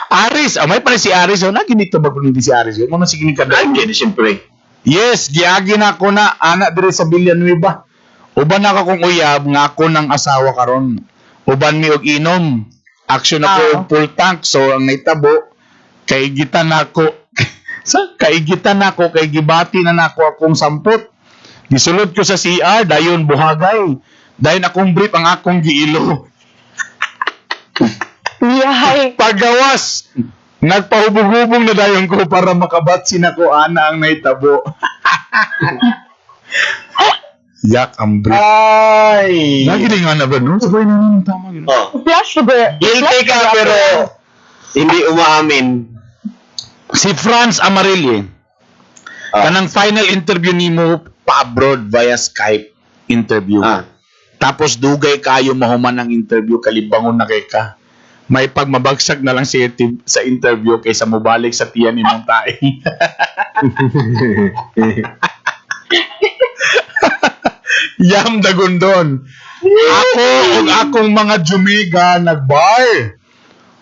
S1: Aris, may pala si Aris. O, naginito ba kung hindi si Aris? Mo na sige ni kada.
S2: Nandiyan, siyempre.
S1: Yes, giagi na ako na anak dire sa Villanueva. Uban na akong uyab nga ako ng asawa karon. Uban mi og inom. Action ako og full tank so ang naitabo kay gitan nako. Sa kaigitan nako kay gibati na nako akong sampot. Gisulod ko sa CR dayon buhagay. Dayon akong brief ang akong giilo.
S3: Yahay.
S1: Pagawas. Nagpahubog-hubog na dayon ko para makabatsin ako ana ang naitabo. Yak ang brief.
S2: Ay!
S1: Nagiling nga na ba no? Sabay na naman tama gano'n.
S2: Oh.
S3: Flash sugar.
S2: Guilty ka pero hindi umaamin.
S1: Si Franz Amarillo, kanang final interview ni mo pa-abroad via Skype interview. Tapos dugay kayo mahuman ang interview, kalibangon na kay ka. May pagmabagsak na lang sa interview kaysa mubalik sa tiyan ni mong tae. Yam dagundon. Ako ug akong mga jumiga nagbar.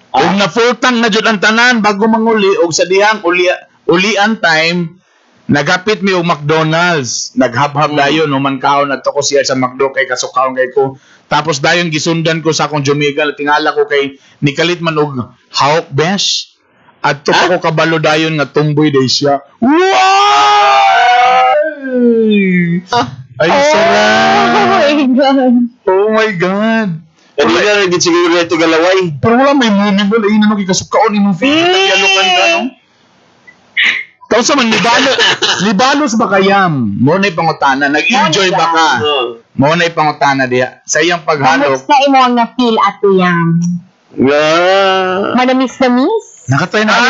S1: Ug nafutang na jud ang tanan bago manguli ug sa dihang ulian time nagapit mi og McDonald's. Naghab-hab dayon human kaon adto ko siya sa McDo kay kasukaon kay ko. Tapos dayon gisundan ko sa akong jumiga tingala ko kay nikalit man og hawk besh. Adto ko kabalo dayon nga tumboy day siya. Wow! Ay, sarap!
S3: Oh my God.
S1: Oh my God!
S2: Hindi na rin siguro ito galaway.
S1: Pero wala may moment wala yun na kikasukaon imong feeling nagyalukan ka no? Tapos naman, libalos ba kayam? Mo na'y pangutana. Nag-enjoy ba ka? Mo na'y pangutana diya. Sa iyang paghalok.
S3: Kamusta imo ang na-feel ato yan? Manamis-namis?
S1: Nakatry na ka?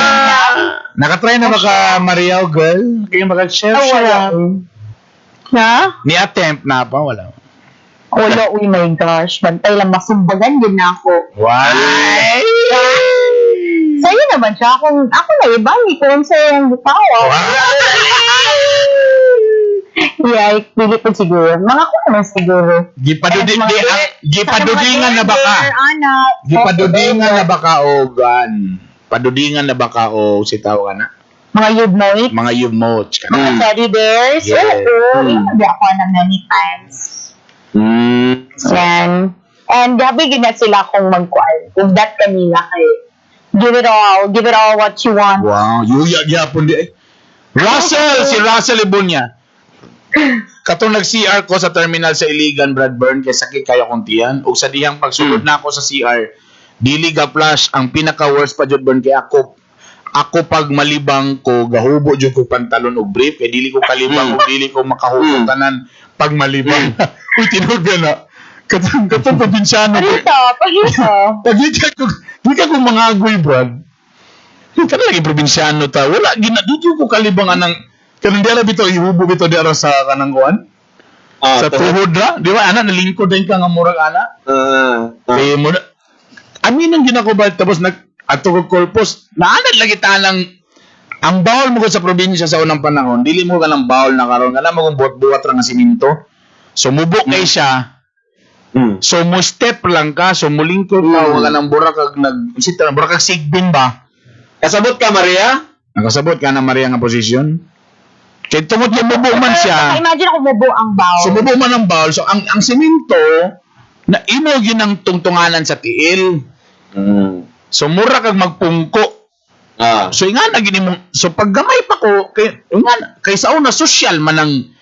S1: Nakatry na ba ka, Maria o girl? Kaya mag-chef siya.
S3: Ha?
S1: Ni-attempt na pa? Wala.
S3: Wala, oh my gosh. Bantay lang, masumbagan din na ako.
S1: Why?
S3: Sa'yo naman siya. Ako na iba, hindi ko ang sa'yo ang butawa. Yeah, pili po siguro. Mga ko naman siguro.
S1: Gipadudingan na baka.
S3: Anak.
S1: Gipadudingan na baka o gan. Padudingan na baka o sitaw ka na.
S3: Mga yugmoit.
S1: Mga yumoch ka
S3: Mga
S1: na.
S3: teddy bears.
S1: Yes.
S3: Oo. Hindi ako na many times. Yan. And gabi ginat sila kung magkuhan. Kung that kanila kayo. Give it all. Give it all what you want.
S1: Wow, yuya gyapon di. Russell, si Russell Ibunya. Katong nag-CR ko sa terminal sa Iligan, Bradburn, kay sakit kayo kong tiyan. O sa dihang pagsulod na ako sa CR, dili ga flash, ang pinaka-worst pa jud burn kay ako pag malibang ko, gahubo jud ko pantalon o brief, kay dili ko kalibang o dili ko makahubo tanan pag malibang. Uy, tinud na. Katong probinsyano ko.
S3: Pagito.
S1: Di ka kung mga agoy, Brad. Kana lagi probinsyano ta. Wala, dito ko kalibang anang, kanang diara bito, ihubo bito diara sa kanang kuan. Sa tuhod na. Di ba, ana, nalingkod din ka nga murag ana. Eh, muna, amin ang ginako ba, tapos ato ko corpus, naanad lagi tanang, ang bawal mo ko sa probinsya sa unang panahon, dili mo ka ng bawal na karon, kana mo kung buhat-buhat ra nga siminto. So, mubok kay siya, so mo step lang ka, so mulingkod ka, wala nang burakag burakag sigbin ba?
S2: Kasabot ka, Maria?
S1: Nakasabot ka na Maria nga posisyon. Kaya tungod yung mubo man siya.
S3: Imagine ako mubo ang bowl.
S1: So mubo man ang bowl. So ang siminto na imo ginang tungtunganan sa tiil. So mura kag magpungko. So ingana gini mo. So pag gamay pa ko kay sa una social man ang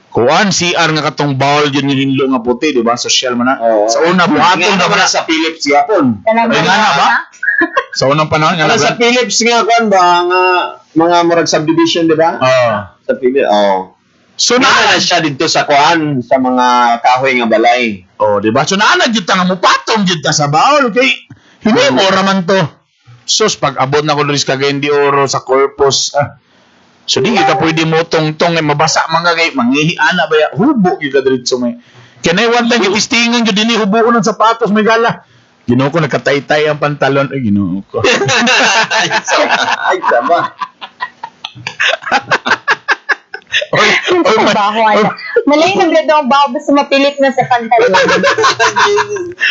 S1: kuan CR nga katong bowl yun yung hinlo nga puti, di ba? Social man na. Sa una buhaton na ba
S2: sa Philips yapon?
S1: ingana ba? Sa unang panahon nga
S2: Sa Philips nga kan ba mga murag subdivision, di ba? Sa Philips. So na siya dito sa kuan sa mga kahoy nga balay.
S1: di ba? So naanad jud ta nga mupatong jud ta sa bawl kay hindi mo raman to. Sus pag abot na ko diri sa Cagayan de Oro sa Corpus. So di ka pwede mo tong mabasa man kay mangihi ana ba hubo gyud ka diretso may. Kanay one time itistingan jud dinhi hubo ko ng sapatos may gala. Ginoo ko nakataytay ang pantalon ay ginoo ko.
S2: Ay sama.
S3: Malay na blado ang baho basta mapilit na sa pantalon.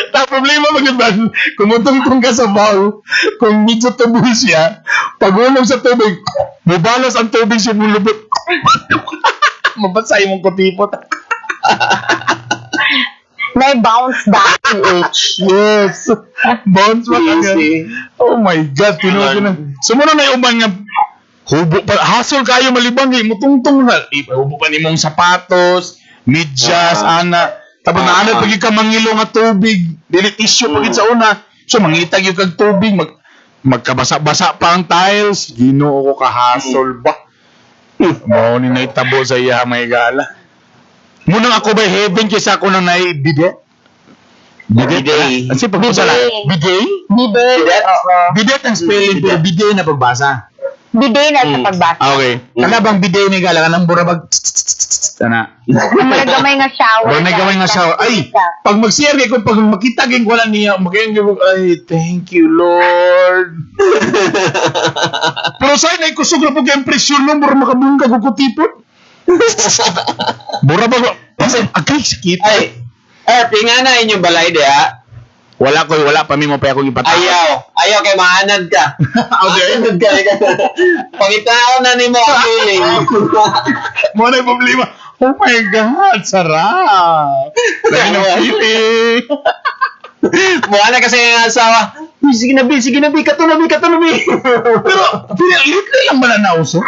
S1: Ta problema maganda kung mutungtong ka sa bawl, kung medyo tubo siya, pag ulong sa tubig, mabalas ang tubig siya mulubot. Mabasa yung kutipot.
S3: May bounce back PH.
S1: Yes. Bounce back agad. Oh my God. Sumunod na yung uban nga hubo pa. Hasol kayo malibang. Mutungtong na. Hubo pa ni mong sapatos, medyas, ana. Tapos naanad pag ka mangilo nga tubig. Dili tissue pagit sa una. So mangitag yung kag tubig. Magkabasa-basa pa ang tiles. Ginoo ko kahasol ba. Mao ni naitabo sa iya may gala. Munang ako ba heaven kaysa ako nang naibide? Bidet? Kasi pag sala, bidet? Bidet ang spelling pero bidet na pagbasa.
S3: Bidet na sa pagbasa.
S1: Okay. Kana bang bidet ni gala kanang burabag ana.
S3: Ang malagamay nga shower.
S1: Gamay nga shower. Ay, pag mag-share ko pag makita gyud wala niya, ay thank you Lord. Pero say na kusog na pag impression mo mura makabungga ko tipot. Mura ba? Agay, sakit.
S2: Ay, tingana inyong balay dia.
S1: Wala pa mi mo pa ako ipataw.
S2: Ayaw kay maanad ka.
S1: Okay.
S2: Maanad ka. Pangitaon na nimo ang feeling.
S1: Mo na yung problema. Oh my God, sarap. Lagi ng feeling.
S2: Mukha na kasi ang asawa. Sige na, kato na,
S1: Pero, little lang ba na nauso?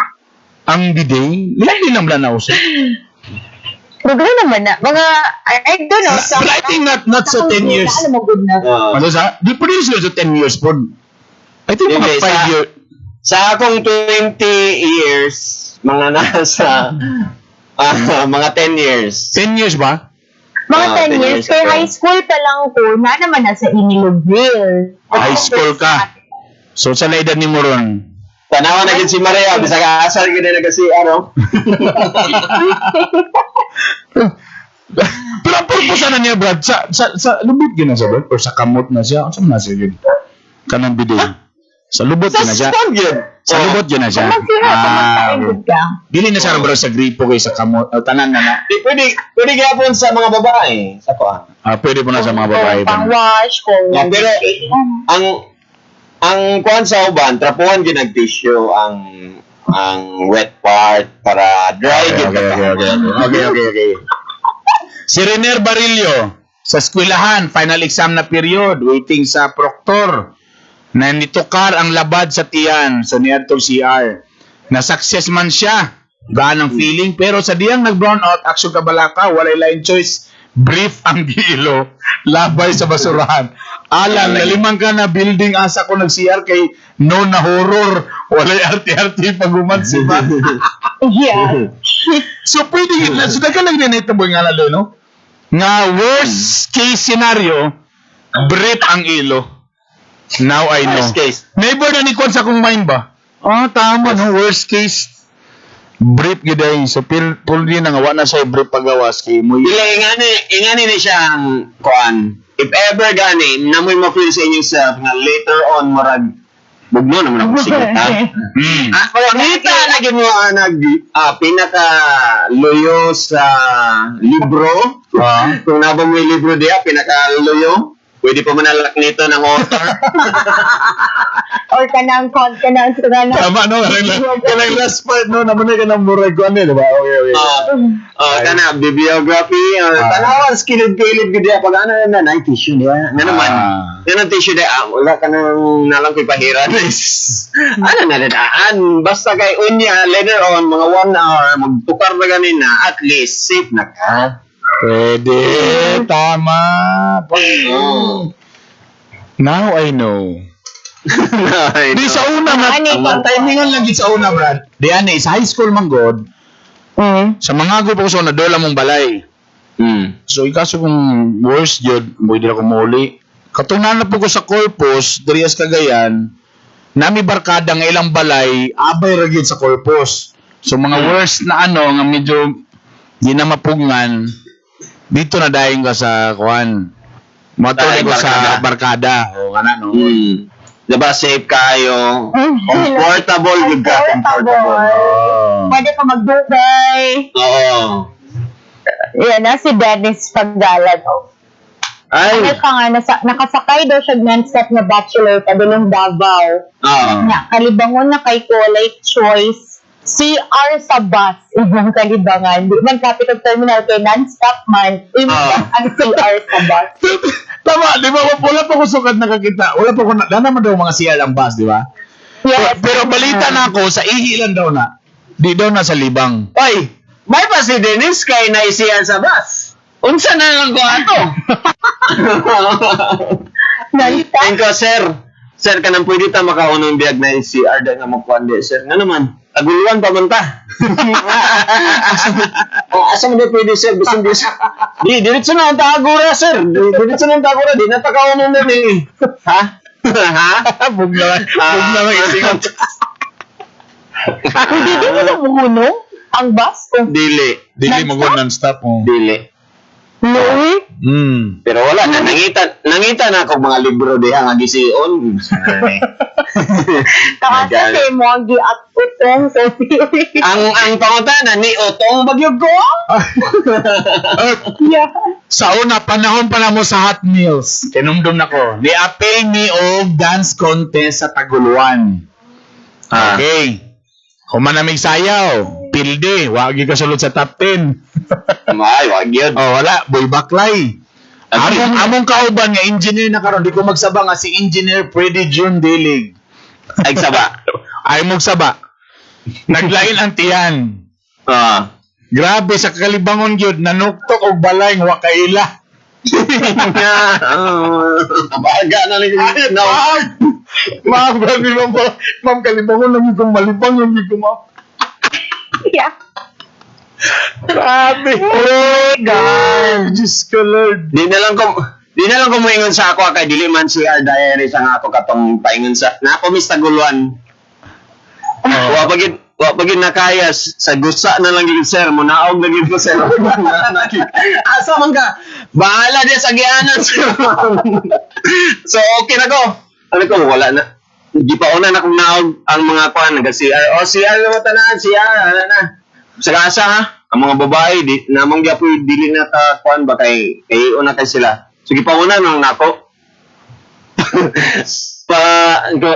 S1: Ang bidet? Little lang ba na nauso?
S3: Magano naman na. Mga, I don't know.
S1: But I think not so 10 years.
S3: Ano mo good na?
S1: Ano sa? Di pa rin sila sa 10 years po. I think mga 5 years.
S2: Sa akong 20 years, mga nasa mga 10 years.
S1: 10 years ba?
S3: Mga 10 years. Kaya high school pa lang ko, na naman nasa Inilogville.
S1: High school ka. So, sa edad ni mo ron?
S2: Tanawa na gid si Maria, bisa ka asar gid na kasi ano.
S1: Pero ang purpose na niya, Brad, sa lubid gina sa Brad, or sa kamot na siya, saan na siya yun? Kanang bidet. Sa lubot
S2: Sa
S1: yun na siya.
S2: stand yun.
S1: Sa lubot yun na siya.
S3: Magsira ka, magkaingod ka.
S1: Dili na siya bro sa gripo kay sa kamot. Tanan na.
S2: Pwede gyapon sa mga babae. Sa kuha.
S1: Pwede po na sa mga babae.
S3: Kung pang-wash, kung
S2: Yeah, pero ang kuhan sa uban, trapuhan ginag-tissue ang wet part para dry gid
S1: Okay. Si Rener Barillo, sa eskwelahan, final exam na period, waiting sa proctor, na nitukar ang labad sa tiyan, so niadtong CR. Na-success man siya, gaan ang feeling, pero sa diyang nag-brown out, aksyon kabalaka, walay line choice, brief ang gilo, labay sa basurahan. Alang, nalimang ka na building asa ko nag-CR kay no na horror, walay arte-arte paguman si ba.
S3: Yeah.
S1: So pwede yun, so daga lang din ito boy nga na doon, no? Nga worst case scenario, brief ang ilo. Now I know.
S2: Worst case.
S1: Neighbor na ni Kwan sa kong mind ba? Tama no, worst case. Brief gid ay so puldi na nga wala siya brief pagawas kay mo.
S2: Dili ingani ni siya ang kuan. If ever gani namoy ma-feel sa inyo self nga later on murag bugno naman ako sige ta. Pangita na gyud mo pinaka loyo sa libro. Kung naba mo yung libro diya pinaka loyo. Pwede pa manalak nito ng author.
S3: Or kanang
S1: Tama no, kanang last part no, naman ka nang murag ko ano, di ba? Okay.
S2: Kana bibliography, tanawan skilid-kilid gud diya pag ano na tissue niya. Nga naman. Yan ang tissue diya, wala ka nang nalang ko'y pahiran. Ano na dadaan, basta kay unya later on mga 1 hour magtukar na ganin na at least safe na ka.
S1: Pwede, tama. Now I know. Di sa una na, timingan lang sa una, Brad. Di ani, sa high school man god, sa mga grupo ko sa nadola mong balay. So, ikaso kung worst yun, mo hindi ako muli. Katunan na po ko sa Corpus, Darias Cagayan, nami barkada ng ilang balay, abay ragid sa Corpus. So, mga worst na nga medyo di na mapungan, dito na daing ka sa kuan. Matuloy ko sa barkada. O kana no.
S2: Diba safe kayo? Comfortable yung ka. Comfortable.
S3: Pwede ka magdugay.
S2: Oo.
S3: Yan na si Dennis Pagdala no.
S2: Ay.
S3: Ano ka nga, nakasakay daw siya non-stop na bachelor padulong Davao.
S2: Oo.
S3: Kalibangon na kay Kulay Choice. CR sa bus, ibang kalibangan. Di man Capital Terminal kay non-stop man, ang CR sa bus.
S1: Tama, di ba? Wala pa ko sukat nakakita. Wala pa ko na naman daw mga CR ang bus, di ba?
S3: Yes.
S1: Pero balita na ako, sa ihilan daw na. Di daw na sa libang.
S2: Oy, may pa si Dennis kay naisiyan sa bus. Unsa na lang ko ato?
S3: Non-stop.
S2: Thank you, sir. Sir, kanang pwede ta makaunong biyag na CR da nga magkuande, sir. Nga naman, aguluan pa man ta. Asa mo na pwede, sir? Bisin. Diretso na ang taagura, sir. Diretso na ang taagura. Di na ta kaunong na ni. Ha? Ha?
S1: Bugla isingot.
S3: Hindi din mo namuhuno ang bus?
S2: Dili.
S1: Dili mo go non-stop mo.
S2: Dili.
S3: Louie?
S2: Pero wala na. Nangita na ako mga libro diha nga gisiyon.
S3: Kakasa sa mo ang giat-utong sa theory.
S2: ang pangutana ni Otong Bagyog ko.
S3: Yeah.
S1: Sa una, panahon pa na mo sa Hot Meals. Kinumdum na ko. Ni-apel ni og dance contest sa Taguluan. Okay. Humanamig sayaw. Pilde. Wagi ka sulod sa top 10.
S2: Ay, wag yun.
S1: Wala. Boy baklay. Among kauban nga engineer na karon di ko magsaba nga si Engineer Freddy June Dilig.
S2: Ay, saba.
S1: Ay mong saba. Naglain ang tiyan. Grabe sa kalibangon gyud nanuktok og balay nga wa kaila.
S2: Baga na lang yun. No.
S1: Ma'am, grabe ma'am kalibangon lang kung malibang lang kung ma'am.
S3: Yeah.
S1: Grabe. Oh God. Diyos ko Lord.
S2: Di na lang ko moingon sa ako kay dili man si R Diary sa nga ako katong paingon sa nako Miss Taguluan. Wa pagid nakaya sa gusa na lang gid sir mo naog na gid ko sir. Asa man ka? Bahala di sa gianan sir. So okay na ko. Ano ko wala na. di pa una na kung naog ang mga kuan nag-CR. CR na tanan, CR ana na. Sa kasa ha, ang mga babae di namong gyapon dili na ta kuan ba kay una kay sila. Sige pa una nang nako.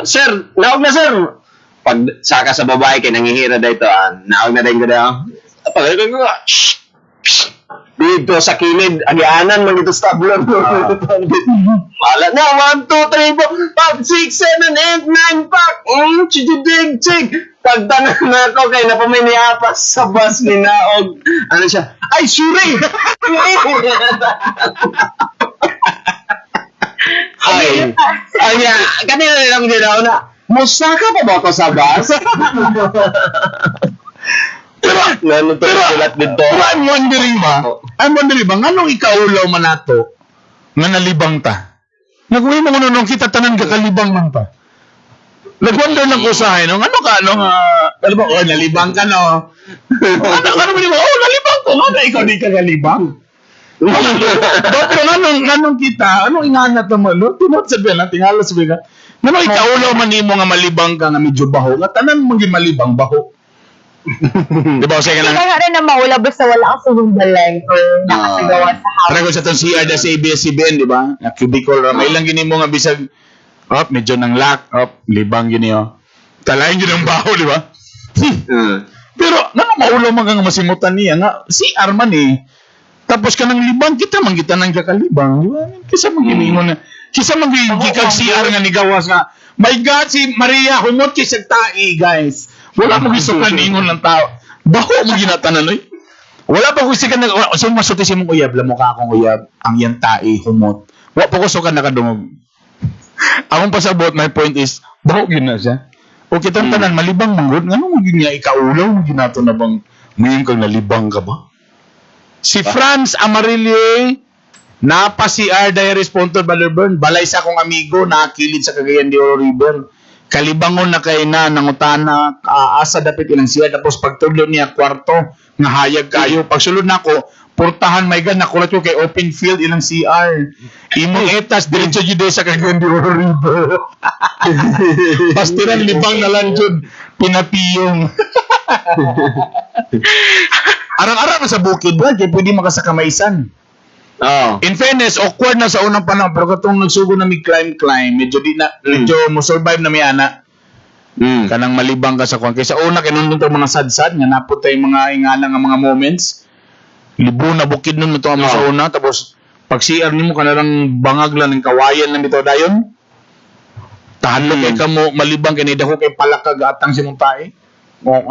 S2: Sir, naog na sir. Pag saka sa babae kay nangihira dito, naog na din ko daw. Pag ko dito sa kilid, agianan man dito sa tablo. Wala na, 1, 2, 3, 4, 5, 6, 7, 8, 9, pak! Chichidig, chig! Pagtanan na ako kay napaminiapas sa bus ni Naog. Ano siya? Ay, suri! Kanina nilang ginaw na, musaka pa ba ako sa bus?
S1: Pero I'm wondering ba, nganong ikaulaw man nato, nga nalibang ta? Nagawin mo nung kita tanan kakalibang man ta. Nag-wonder lang ko sa akin, nalibang ka, no? Ano mo, nalibang ko, ikaw di ka nalibang? Pero nganong kita, anong inanat naman, no? Tunod sabihin lang, tingala sabihin ka, nganong ikaulaw man mo nga malibang ka nga medyo baho, nga tanan mong malibang baho. Diba kasi ka lang?
S3: Hindi ka rin na maula basta wala ka sa balay or nakasagawa sa house.
S1: Tara ko sa itong CR na sa ABS-CBN, di ba? Na cubicle, may lang gini mo nga bisag, medyo nang lock, libang gini, talahin gini ang baho, di ba? Pero, maulaw man nga masimutan niya, nga, CR man tapos ka ng libang, kita nang kakalibang, di ba? Kisa man gini mo na, kisa man gini kag CR nga ni gawas nga, my God, si Maria, humot kisag tae, guys. Wala mo gusto kaningon ng tao. Baho mo ginatanan, oy. Wala pa gusto ka na, so masuti si mong uyab, lamukha akong uyab, ang yan tae, humot. Wala pa gusto ka nakadungog. Akong pasabot, my point is, baho yun na siya. O kitang tanan, malibang manggod, nga nung maging niya ikaulaw, ginato na bang, ngayon kang nalibang ka ba? Si Franz Amarillo, napa si R. Diary Sponsored Ballerburn, balay sa akong amigo, nakakilid sa Cagayan de Oro River. Kalibangon na kay na nangutana, asa dapit ilang siya, tapos pagtudlo niya kwarto, nga hayag kayo. Pagsulod na ako, portahan may gan, nakulat ko kay open field ilang CR. Imong etas, diretso jude sa Cagayan de Oro River. Pastiran libang na lang dyan, pinapiyong. Arang-arang sa bukid ba, kaya pwede makasakamaisan. In fairness, awkward na sa unang panahon, pero katong nagsugo na may climb, medyo mo survive na may anak. Kanang malibang ka sa kwan. Kaya sa una, kinundong mga sad-sad, nga naputay mga ingala nga mga moments. Libo na bukid nun ito mo sa una, tapos pag CR nimo ka na lang bangag lang ng kawayan lang ito dayon. Tahalo kay ka mo malibang, kinidako kay palakag atang si mong tae. Ngok.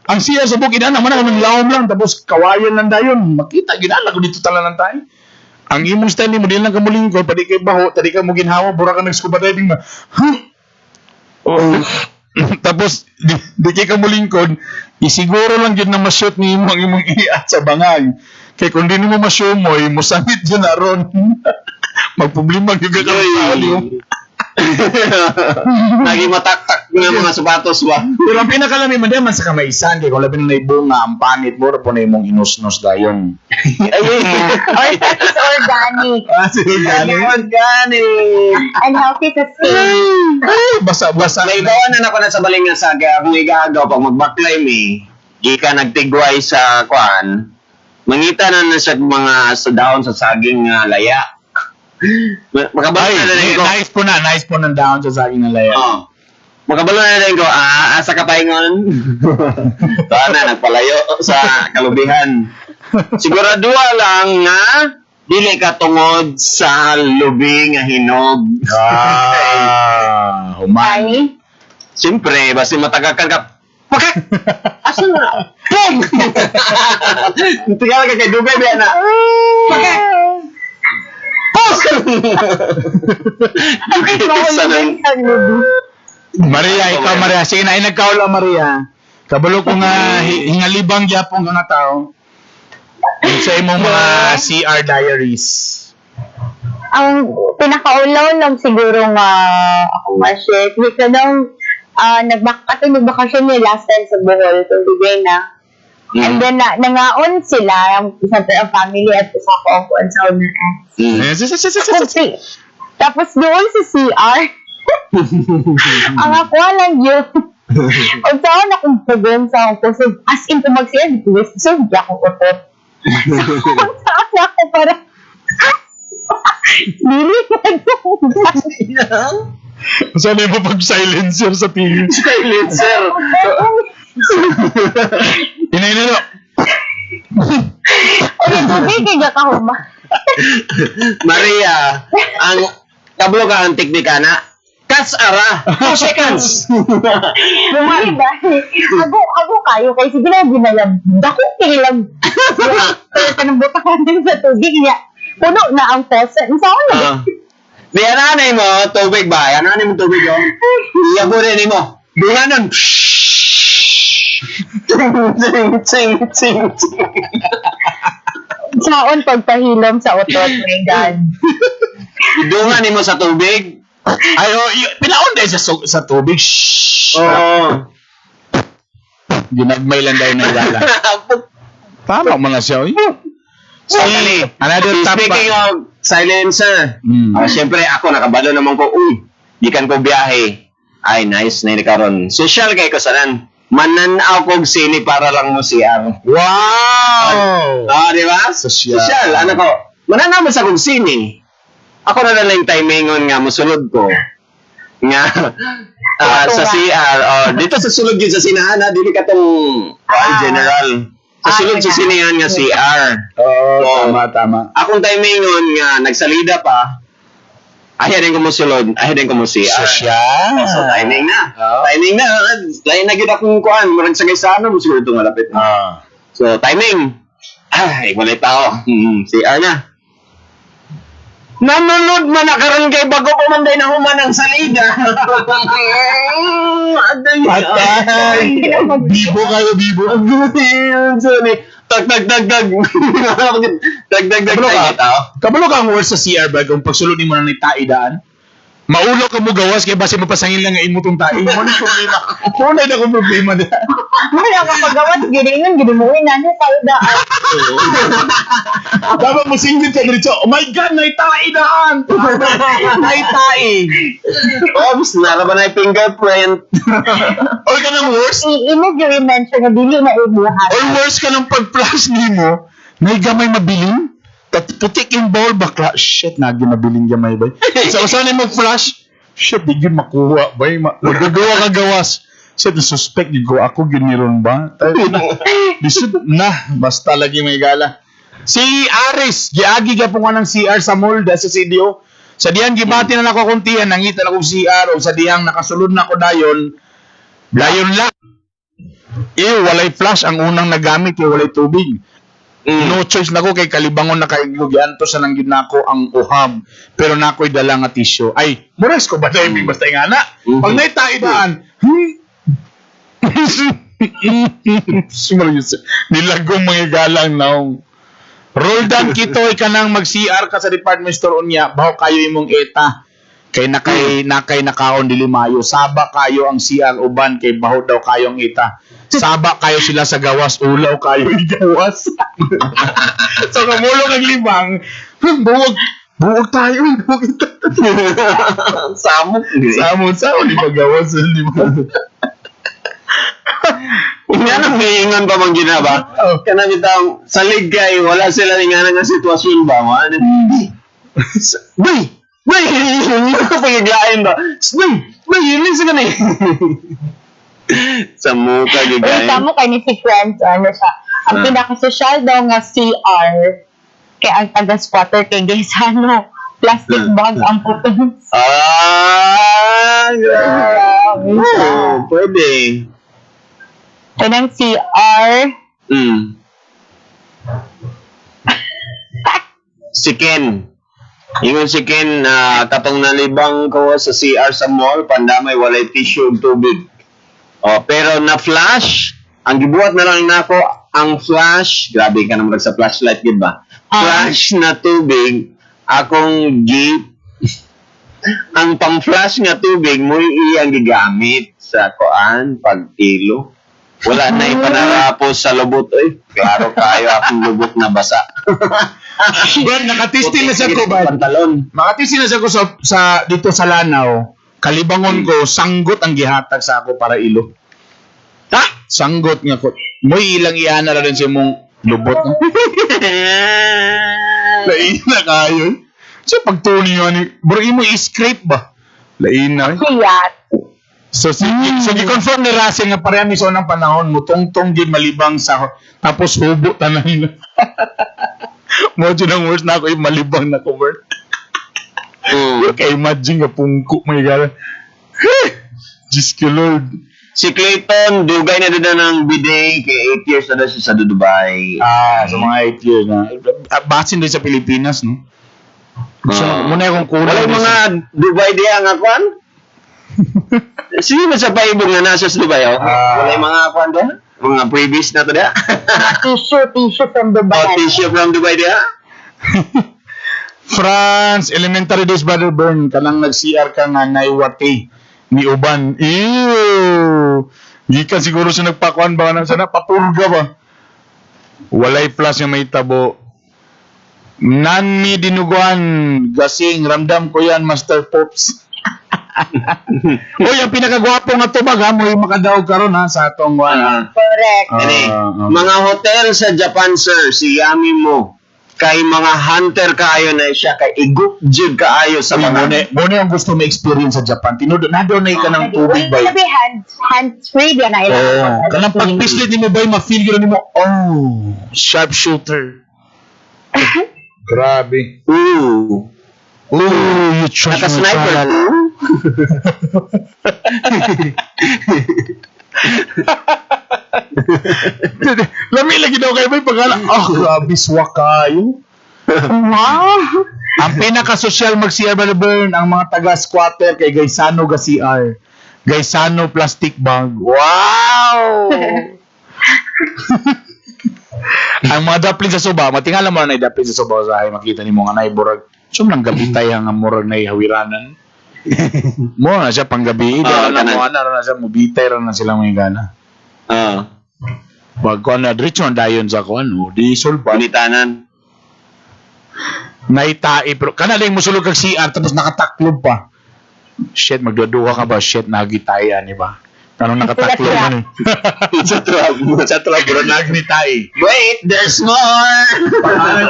S1: Ang siya sa bukid na naman ako ng lawom lang, tapos kawayan lang dayon. Makita, ginala ko dito tala lang tayo. Ang imong style mo, din lang ka muling ko, padi kay baho, tadi ka mo ginhawa, bura ka nag-scuba diving na. Tapos, di kay ka muling ko, isiguro lang yun na ma-shoot ni imong iat sa bangag. Kaya kung di mo ma-shomoy, musangit yun na ron. Magproblema yung gagawin.
S2: Naging mataktak na mga sapatos ba?
S1: Pero ang pinakalami man naman sa kamaisan, kaya kung labi na naibunga, ang panit mo, po na imong inusnos dayon.
S3: Or it's organic.
S2: Organic.
S3: And healthy sa skin.
S1: Basa-basa.
S2: May gawa na ako na sa baling nga saga, kung igagaw, pag mag-backclimb di ka nagtigway sa kwan, mangita na siya mga sa daon sa saging laya. Makabalo na rin ko.
S1: Nice po ng down sa saging ng laya.
S2: Makabalo na rin ko, asa ka paingon. Na, nagpalayo sa kalubihan. Siguraduwa lang nga, dili ka tungod sa lubi nga hinog.
S1: Humay.
S2: Siyempre, basta matagakan ka, pakak! Asa na? Pum! Tingala ka kay Dugay, biya na. Pakak!
S1: Maria, ikaw Maria. Sige na, nagkaula Maria. Kabalo ko nga hingalibang gyapon ka nga tao. Sa imong mga CR diaries.
S3: Ang pinakaulaw lang siguro nga ako ma-share. Kasi nung nagbakasyon niya last time sa Bohol, kung bigay na. And then, nangaon sila, ang family at isa ko ang sa owner. Tapos doon sa CR, ang ako lang yun. O saan akong pagawin sa akong kusog. As in, kung mag-CR, so hindi akong utot. Kung saan ako para nilipan ko.
S1: Saan yung mapag-silencer sa TV?
S2: Silencer.
S1: Inay-inay na.
S3: Ay, hindi ka kahuma.
S2: Maria, ang kablo ka ang teknika na Cuts ara. 2 seconds.
S3: Bumali ba? Ako kayo, kaya sige na ginayab. Dako kinilag. Pero kanang din sa tubig niya. Puno na ang faucet. Ang saan na?
S2: Di ananay mo, tubig ba? Ananay mo tubig o? Iyabunin mo. Dunganon. Ching.
S3: Saon pagpahilom sa otot, my God.
S2: Dunganin mo sa tubig.
S1: Ay, pinaon dahil sa tubig.
S2: Oo.
S1: Ginagmay lang dahil na igala. Tama mga siya. Another top
S2: Speaking of silencer, siyempre ako nakabalo naman ko, gikan ko biyahe. Ay, nice na karon. Social kay ko sanan. Mananaw kog sini para lang mo CR.
S1: Wow!
S2: Di ba?
S1: Social.
S2: Ano ko, mananaw mo sa kog sini. Ako na lang timingon nga mosulod ko. Nga sa CR. Dito sa sulod yun sa sinahan, dili ka tong general. Sa sulod sa sinihan nga CR.
S1: Tama.
S2: Akong timingon nga nagsalida pa. Ayaw din ko mo sulod. Ayaw din ko mo CR.
S1: Social.
S2: So, timing na. Timing na. Lain na gid akong kuan. Murag sa gaysano mo siguro itong malapit na. So, timing. Ay, walay tao. CR na. Nanunod man na karon kay bago pumanday na humanang salida.
S1: Patay. Bibo kayo, bibo.
S2: Sorry. Tag.
S1: Kabalo ka ang worst sa CR ba kung pagsulod mo ng taidaan? Maulo ka mo gawas kaya basi mapasangin lang nga imutong tayo. Mo na problema. Mo na akong problema na.
S3: Wala ka pagawat, giningan, ginimuin na niya tayo daan.
S1: Dapat mo singit ka dito. Oh my God, naitaidaan! Naitaid!
S2: Oops, naraban na yung fingerprint.
S1: Or ka ng worst?
S3: Iinag yung mention na dili na ibuhat.
S1: Or worst ka ng pag-flash ni mo, may gamay mabiling? Putik yung ball, bakla, shit, nagi mabiling gamay ba? So, saan mo flash? Shit, di yun makuha ba? Magagawa ka gawas. Shit, suspect di ko ako giniron ba? Bisod na, basta lagi may gala. Si Aris, giagi ka po nga ng CR sa mall dahil sa CDO. Sa diyang gibati na ako kuntihan, nangita na akong CR o sa diyang nakasulod na ako dayon lang. Walay flash ang unang nagamit, walay tubig. No choice na ko kay kalibangon na kay Lugianto sa nang ginako ang uhab pero nakoy dala nga tissue ay mures ko ba tayo basta nga na pag naitaidaan nilagong mga galang naong Roldan kitoy ka nang mag-CR ka sa department store unya baho kayo imong eta kay nakay nakaon dili mayo saba kayo ang CR uban kay baho daw kayo ang eta saba kayo sila sa gawas ulaw kayo igawas so kamulong ang limang buwag tayo
S2: Samok
S1: di magawas limang
S2: Nga nang hiingan pa mang ginaba. Kana bitang salig kay wala sila nga nga sitwasyon ba mo. Bay, hindi ko pagiglain ba? Bay, yun sa kanay. Sa muka gigayin.
S3: Tamo kay ni si Friends, ano siya. Ang pinaka-social daw nga CR, kay ang taga-squatter kay Gaysano, plastic bag ang putong.
S2: Grabe. Pwede.
S3: Kanang CR.
S2: Si Ken. Ingon si Ken na katong nalibang ko sa CR sa mall, pandamay walay tissue ug tubig. Pero na flash, ang gibuhat na lang nako ang flash, grabe ka naman sa flashlight gid ba? Flash na tubig akong ang pang-flash nga tubig mo iyang gigamit sa kuan pagkilo. Wala na ipanarapos sa lubot. Uy, klaro kayo akong lubot na basa.
S1: Brad, nakatisting na siya ko, Brad.
S2: Pantalon.
S1: Makatisting na siya ko sa dito sa Lanao. Kalibangon ko, sanggot ang gihatag sa ako para ilo.
S2: Ha?
S1: Sanggot nga ko. Mo'y ilang ihana na rin siya mong lubot. Lain na kayo. Siya pagtuni nyo ni... Bro, mo i-scrape ba? Lain na.
S3: Siyat.
S1: So, gi-confirm ni Rasi nga pareha ni so ng panahon mo, tong-tong gi malibang sa... Tapos hubo tanan na. Mo dyan ang worst na ako, malibang na ko, bro. Kaya imagine nga pungko mo yung Diyos ko, Lord.
S2: Si Clayton, dugay na doon ng bidet, kaya 8 years na daw siya sa Dubai.
S1: Sa mga 8 years na. Basin din sa Pilipinas, no? So, muna akong kulang.
S2: Wala yung mga Dubai diya nga kwan? Sige ba sa paibog na nasa sa Dubai, oh? Wala yung mga kwan doon? Mga previous na to diya?
S3: Tissue from
S2: Oh,
S3: Dubai.
S2: tissue from Dubai diya?
S1: France, elementary days, Brother Bern, kanang nag-CR ka nga naiwate ni Uban. Ew! Gikan siguro siya nagpakuan ba na sana, papurga ba? Walay plus yung may tabo. Nanmi dinuguan, gasing, ramdam ko yan, Master Pops. Uy, ang pinakagwapo nga tubag ha, mo yung makadaog karon ha, sa atong
S3: Correct.
S2: Mga hotel sa Japan, sir, si Yami mo. Kay mga hunter kaayo na siya, kay igukjig kaayo sa mga...
S1: Muna yung gusto may experience sa Japan. Tinudo, na doon na ka ng tubig ba?
S3: Sabi, hands-free din na ilang.
S1: Kanang pag-pislit ni mo ba, ma-feel yun ni mo, sharpshooter. Grabe.
S2: Ooh,
S1: you trust
S2: naka-sniper.
S1: Lami lagi daw kayo may pagkala. Grabe, swak kayo.
S3: Wow.
S1: Ang pinaka-social mag-CR ba burn ang mga taga-squatter kay Gaisano ga-CR. Gaisano plastic bag. Wow! Ang mga daplin sa suba, matingala mo na daplin sa suba sa ay makita ni mo nga naiburag. Sum nang gabitay ang murag na hawiranan. Mo na siya panggabi, na siya mubitay ra na sila mga gana. Pag ko na diretso ang dayon sa ko ano, di sulban.
S2: Panitanan.
S1: Naitai pero kana lang mo sulog kag CR tapos nakataklob pa. Shit, magduduha ka ba? Shit, nagitaya ni ba? Anong nakataklob man eh?
S2: Sa trap.
S1: Sa trap, bro, nagnitay.
S2: Wait, there's more!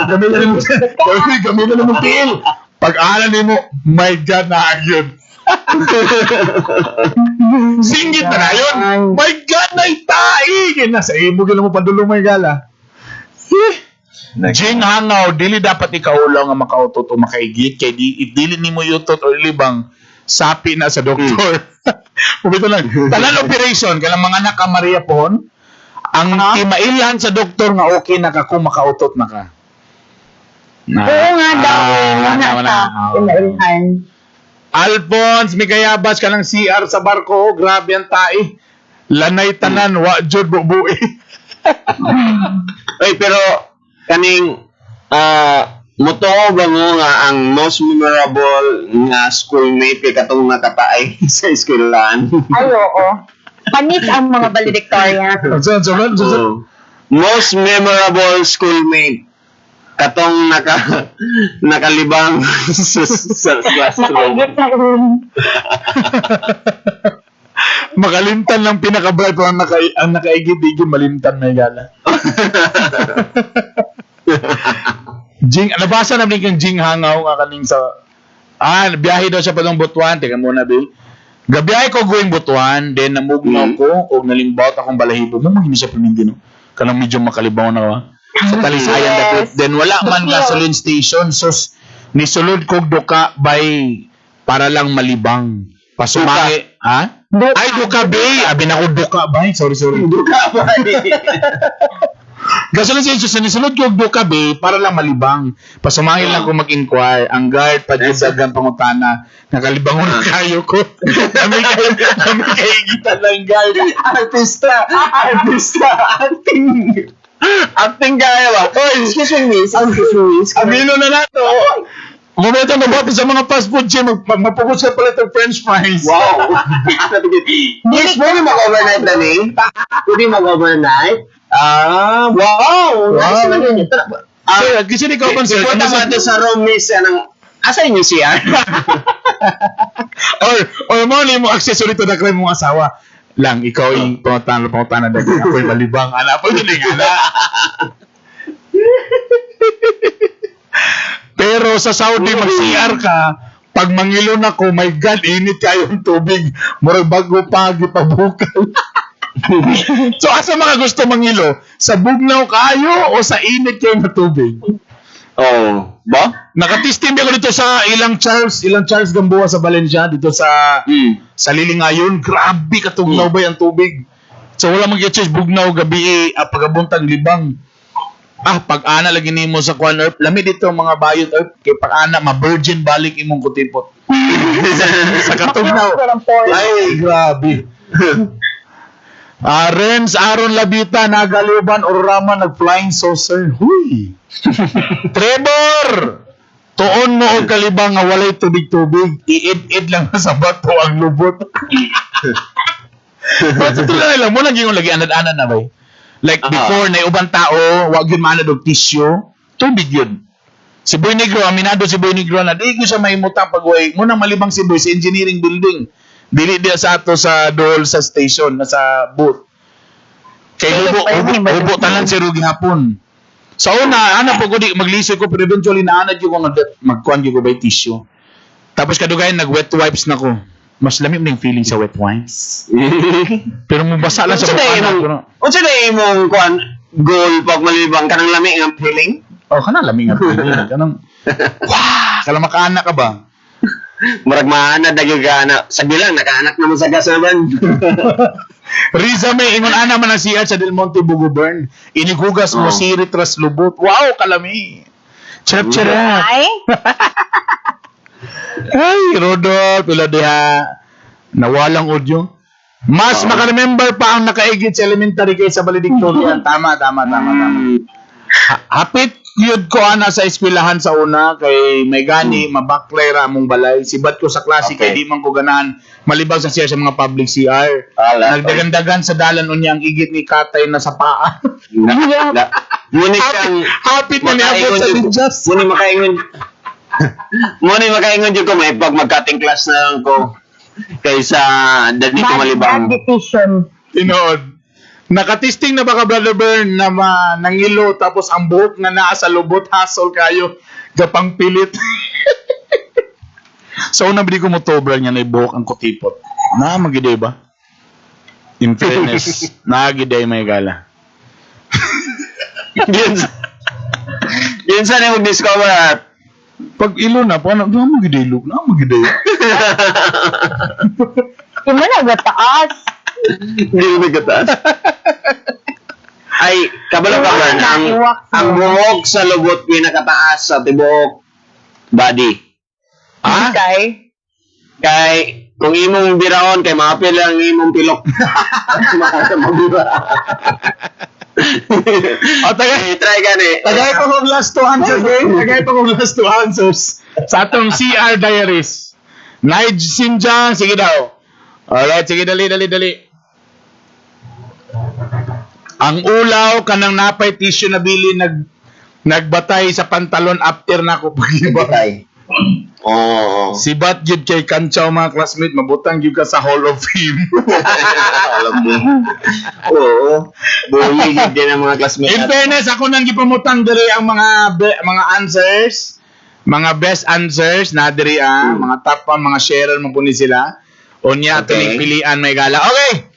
S1: Gamitin mo kill. Pag-alan mo, my God, naagyon. Singgit na na yun. My God, naitay! Nasa imo, gila mo padulong may gala. Jing hangaw, dili dapat ikaulaw nga makautot o makaigit. Kaya dili ni mo yutot o ilibang sapi na sa doktor. Pumito lang. Talan operation, kanang mga nakamaria pohon, ang timailan sa doktor nga okay na ka kung makautot na ka.
S3: Oo nga daw. Inailhan.
S1: Alphonse, may kayabas ka ng CR sa barko. Grabe ang tai. Lanay tanan, wa jud bubuhi.
S2: Oy, pero kaning muto ba mo nga ang most memorable nga schoolmate kay katong nakataay sa eskwelahan?
S3: Ay, oo. Panis ang mga valedictorian.
S2: Most memorable schoolmate katong nakalibang sa classroom.
S3: Nakaigit na rin.
S1: Makalimtan lang pinaka-bright ang nakaigit-igit malimtan na gala. Jing, nabasa namin kang Jing hangaw nga kaning sa biyahe daw siya pa ng Butuan. Teka muna, Bill. Gabiyahe ko going Butuan, then namugnaw ko o nalimbawt akong balahibo. Hindi siya pamindino. Kanang medyo makalibaw na ba? Sa Talisayan dapit. Then wala man gasoline station. So, nisulod ko duka by para lang malibang. Pasumaki. Ha? Ay, duka bay. Abi na ko duka bay. Sorry.
S2: Duka ba?
S1: Gasoline station, nisulod ko duka bay para lang malibang. Pasumaki lang ko mag-inquire. Ang guard, padyasagan pangutana. Nakalibangon kayo ko. Kami kaigitan ng guard.
S2: Artista. Acting kaya ba?
S3: Excuse me, miss.
S1: Amino na nato. Kumabenta na ba sa mga fast food chain, magpapugos ka pala itong french fries.
S2: Wow! Yes, pwede mag-overnight na ni? Pwede mag-overnight? Ah, wow! Nice naman yun.
S1: Sir, kasi di ko concern.
S2: Punta ba ito sa room miss ng... Asa inyo siya?
S1: or mo accessory to na crime mong asawa. Lang, ikaw yung pangutan na daging. Ako'y malibang. Apoy na nga. Pero sa Saudi, mag-CR ka, pag mangilon ako, my God, init kayo yung tubig. Murag bago pa, gipabukal. So, asa mga gusto mangilo? Sa bugnaw kayo o sa init kayo na tubig?
S2: Oh, ba?
S1: Nakatistim ako dito sa ilang Charles Gamboa sa Valencia, dito sa Lilingayon. Grabe katugnaw ba yung tubig? So, wala mag-i-change bugnaw gabi pagabuntang libang. Pag-ana lagi nimo sa Kwan Earth, lami dito mga bayot Earth, kay pag-ana, ma-virgin balik imong kutipot. Sa katugnaw. Ay, grabe. Renz Aaron Labita, Nagaliban, Ororama, nag-flying saucer. Huy! Trevor! Tuon mo og kalibang nga walay tubig-tubig, iid-id lang sa bato ang lubot. Ba't ito lang mo lang yung lagi anad-anad na ba? Like before, na ubang tao, wag yun maanad og tissue, tubig yun. Si Boy Negro, aminado si Boy Negro na di ko siya mahimutang pag-uwi. Muna malibang si Boy sa engineering building. Dili dia sa ato sa dool sa station, nasa booth. Kay hubo tanan si Rugi hapon. Sa una, ana po ko di maglisoy ko, pero eventually naanad yung magkuhan yung by tissue. Tapos kadugayan, nag-wet wipes na ko. Mas lamig na yung feeling sa wet wipes. Pero mabasa lang sa mukha.
S2: Unsa na imong kuan goal pag malibang kanang lami ang feeling?
S1: Oh, kanang lamig ang feeling. Kanang, wah! Kala makaanak ka ba?
S2: Murag maanad na yung gana. Sabi lang, nakaanak naman sa gas naman.
S1: Riza May, ingon ana man ang siya sa Del Monte Bugubern. Inigugas mo sirit ras lubot. Wow, kalami. Charap-charap. Ay, Rodolph, pila diha. Nawalang audio. Mas makaremember pa ang nakaigit sa elementary kaysa valedictorian. Tama. Hapit yun ko ana sa eskwelahan sa una kay may gani mabaklay ra mong balay. Sibat ko sa klase kay di man ko ganahan malibag sa siya sa mga public CR. Nagdagandagan sa dalan unya ang igit ni Katay na sa paa.
S2: Ngunit kang
S1: hapit na niabot sa ninjas.
S2: Muni makaingon jud ko may pag magkating class na lang ko kaysa dali ko malibang.
S3: Bad decision.
S1: Tinood. Nakatisting na baka Brother Bern na nangilo tapos ang buhok na naa sa lubot hasol kayo gapang pilit. So una bili ko mo tobra niya na ibuhok ang kutipot. Na magiday ba? In fairness, nagiday may gala.
S2: Yun sa na mag-discover.
S1: Pag ilo na, paano magiday look? Na magiday.
S3: Di mo nagataas.
S2: Hindi mo nagkataas. Ay, kabalo ka ba ang buhok sa lubot pinakataas sa tibok body. Kay kung imong biraon kay mapil lang imong pilok. Try gani.
S1: Tagay ko kong last two answers. Sa atong CR diaries. Nige Sinjang, sige daw. Alright, sige dali. Ang ulaw kanang napay tissue na bili nagbatay sa pantalon after na ako pagibay.
S2: Oh.
S1: Si Bat jud kay Kanchaw mga classmate mabutang jud ka sa Hall of Fame.
S2: Alam mo. Oo. Bully jud din ang mga classmates.
S1: In fairness, ako nang gipamutang diri ang mga answers, mga best answers na diri mga top pa mga sharer mo ni sila. Unya tuling pilian may gala. Okay.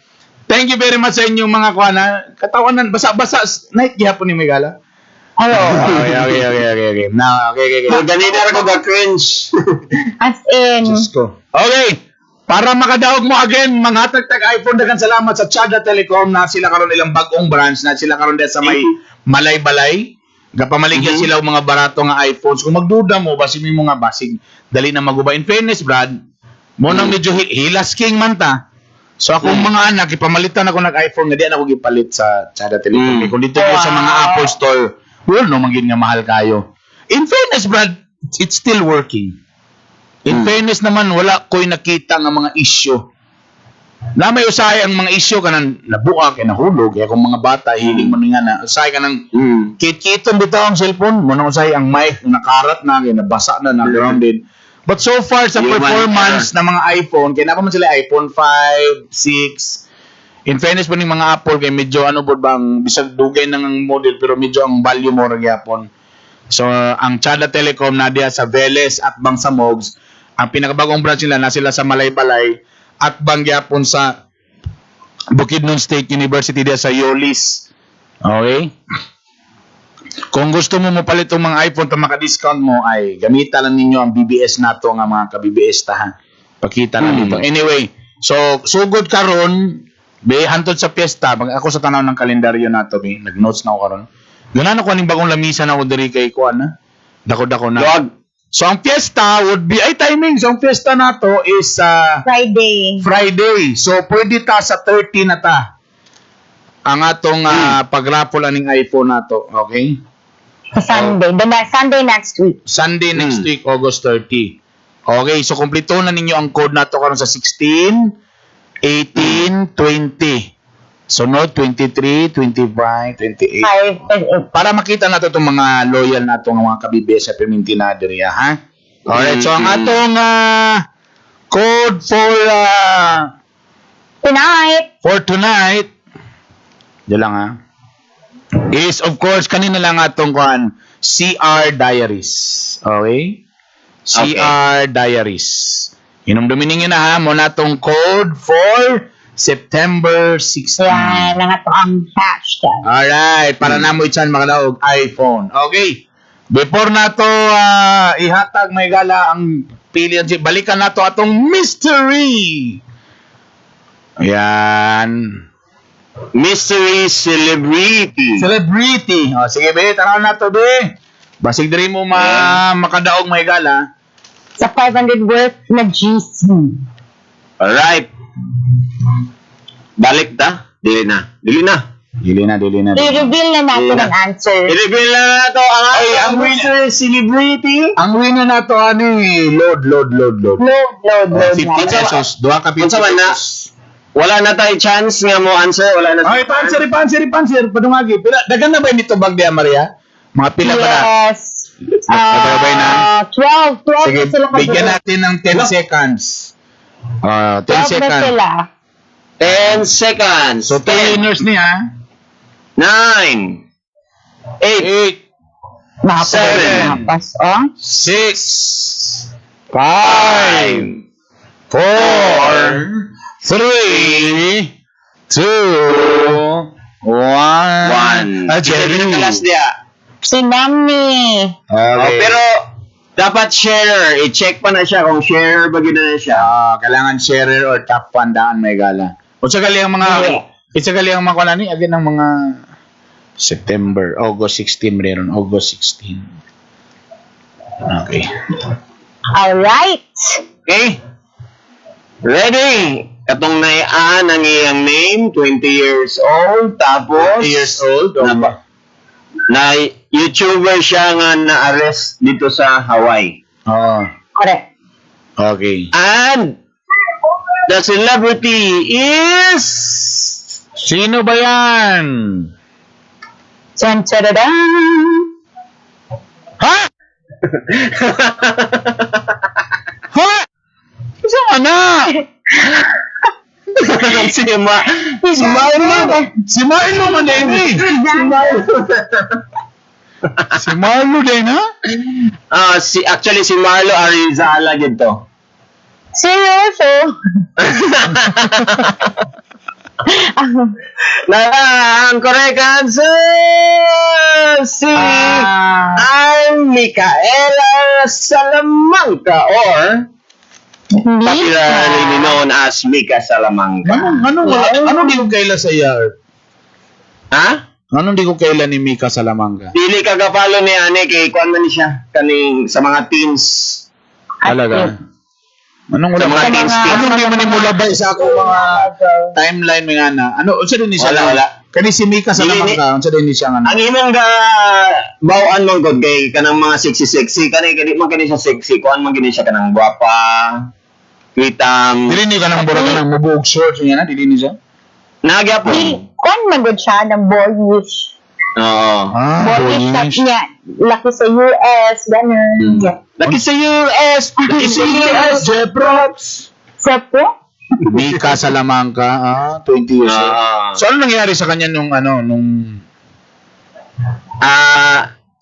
S1: Thank you very much sa inyong mga kuana. Katawanan basa-basa night gihapon ni may gala.
S3: Hello.
S1: Okay. Now, okay.
S2: Ganito ko ga cringe.
S3: As in.
S1: Just go. Okay. Para makadaog mo again, mga tag iPhone, dagan salamat sa Chada Telecom na sila karon ilang bagong branch na sila karon sa may Malay-Balay. Gapamaligyan sila og mga barato nga iPhones. Kung magduda mo, basig mo nga basig. Dali na maguba. In fairness, Brad, mo nang medyo hilas king man ta. So akong mga anak, ipamalitan ako nag-iPhone, nga di ako gipalit sa Chada Telecom. Kung dito ko sa mga Apple Store, well, no, magiging nga mahal kayo. In fairness, Brad, it's still working. In fairness naman, wala ko'y nakita nga mga issue. Na may usahay ang mga issue kanang nabuak, nahulog, kaya kung mga bata, hiling mo nga na, usahay ka ng kit-kitong bitaw ang cellphone, mo na usahay ang mic, nakarat na, nabasa na, na-grounded. But so far, sa performance ng mga iPhone, kaya napaman sila iPhone 5, 6, in fairness po ng mga Apple, kaya medyo ano po bang, bisag dugay ng model, pero medyo ang value mo nagyapon. So, ang Chada Telecom na diya sa Veles at Bangsamogs, ang pinakabagong branch nila na sila sa Malaybalay, at bangyapon sa Bukidnon State University diya sa Yolis. Okay? Kung gusto mo mapalit ang mga iPhone na maka-discount mo, ay gamita lang ninyo ang BBS nato nga mga ka-BBS ta ha. Pakita na dito. Anyway, so sugod karon, be hantod sa piyesta, pag ako sa tanaw ng kalendaryo nato, be nag-notes na ako karon. Ganan ako ning bagong lamisa na ako diri kay kuan na. Dako-dako na. So ang piyesta would be ay timing. So ang piyesta nato is Friday. So pwede ta sa 30 na ta. Ang atong pag-raffle aning iPhone nato, okay?
S3: Sunday. Sunday next week.
S1: Sunday next week, August 30. Okay, so kumpleto na ninyo ang code nato karon sa 16, 18, 20. Sunod 23, 25, 28. Para makita nato itong mga loyal nato ng mga kabibes sa Permintina diri ha. Alright, so ang atong code for tonight. Diyan lang ha. Is of course kanina lang atong kuan CR Diaries. Okay? CR Diaries. Inumdumin na ha mo natong code for September 16.
S3: Yan, nga to ang hashtag.
S1: Alright, para na mo itsan makadaog iPhone. Okay. Before na to ihatag may gala ang pilihan, balikan na to atong mystery. Ayan.
S2: Mystery celebrity.
S1: Celebrity. O, sige, be, tanaw na to, be. Basig diri mo makadaog may gala.
S3: Sa 500 worth na GC.
S2: Alright. Balik ta? Dili na.
S3: I-reveal na natin ang answer.
S2: I-reveal na nato ang mystery celebrity.
S1: Ang winner na to, load.
S3: Load.
S1: 50 pesos. Duha ka 50 pesos.
S2: Wala na tayo chance nga mo answer. Wala na.
S1: Ay, pansir. Padungagi. Pila, dagan na ba nito bag diya, Maria? Mga pila ba na?
S3: Yes.
S1: Babay na.
S3: 12
S1: Sige,
S3: na sila.
S1: bigyan natin ng 10 seconds. 10
S3: 12 na
S1: seconds.
S3: sila.
S2: 10 seconds.
S1: So, 2 winners niya.
S2: 9 8
S3: Nakapas.
S1: 6 5
S2: 5
S1: 4 3 2 1
S2: Jerry. Kalas dia.
S3: Si Mami.
S1: Okay.
S2: Pero dapat share. I-check pa na siya kung share ba na siya.
S1: Kailangan sharer or top 1 daan may gala. O sa gali ang mga kunani agad ng mga September, August 16 meron, August 16. Okay.
S3: Alright.
S2: Okay? Ready? Katong naian ang iyang name, 20 years old, tapos
S1: 20 years old.
S2: na YouTuber siya nga na-arrest dito sa Hawaii.
S1: Oh.
S3: Correct.
S1: Okay.
S2: And the celebrity is
S1: Sino ba yan?
S3: Chan charadan.
S1: Ha? Ha? Saan na?
S2: si
S1: Marlo man din eh. Si Marlo din ha?
S2: Actually si Marlo Arizala dito.
S3: Seryoso?
S2: Ang correct answer si ang Micaela Salamanca or popularly known as Mika Salamanca.
S1: Anong di ko kaila sa iya?
S2: Ha?
S1: Anong di ko kaila ni Mika Salamanca?
S2: Dili kagapalo ni Ane kay kuan man siya kaning sa mga teens.
S1: Talaga. Anong
S2: Sa mga teens.
S1: Anong di man ni mulabay sa ako mga timeline mga na? Ano unsa din ni siya?
S2: Wala.
S1: Kani si Mika sa
S2: Dili
S1: lamang
S2: ni-
S1: ka, unsa din ni siya nga.
S2: Ang imong ga bawaan mong god kay kanang mga sexy kani man kani siya sexy kuan man gini siya kanang gwapa kwitam
S1: Dili ni ka nang burag nang mubuog shorts niya na, dili ni siya.
S2: nagyapon.
S3: Kung magod siya ng boyish.
S2: Oo.
S3: Boyish na
S1: boyish.
S3: niya. Laki sa US, ganun. Yeah.
S2: Laki sa US, laki sa US.
S1: Jeprox.
S3: So po,
S1: Mika sa lamang ka, 20 years old. So ano nangyari sa kanya nung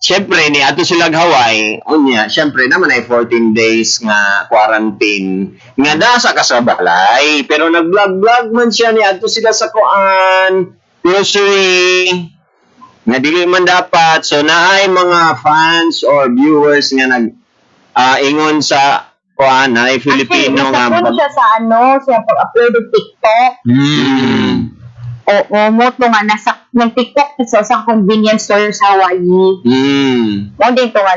S2: Siyempre, ni ato silang Hawaii, unya, siyempre naman ay 14 days nga quarantine. Nga nasa ka sa balay, pero nag-vlog man siya ni ato sila sa kuan, grocery, nga dili man dapat. So, naay mga fans or viewers nga ingon sa kuan, ay Filipino nga.
S3: nasapon siya sa siya pag-upload ng TikTok. Oo, moto nga, ng TikTok sa convenience store sa Hawaii. Mo din to nga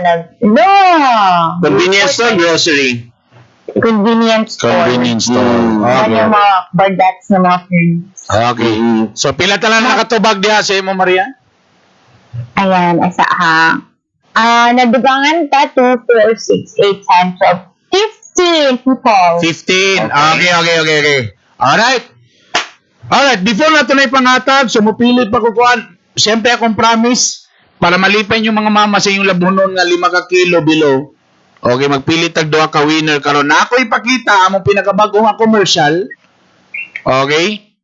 S2: Convenience store, grocery.
S3: Convenience store.
S1: Convenience store.
S3: Ano yung mga bardats na mga friends.
S1: Okay. So pila ta lang nakatubag diha sa imo Maria?
S3: Ayan, asa ha. Nadugangan ka 2, 4, 6, 8, 10, 12, 15 people.
S1: 15. Okay. Alright, before natin na ipangatag, so mupilit pa kukuan. Siyempre akong promise, para malipay yung mga mama sa inyong labunon nga 5 ka kilo below. Okay, magpilit tag 2 ka winner karon. Na ako ipakita among pinakabago nga commercial. Okay?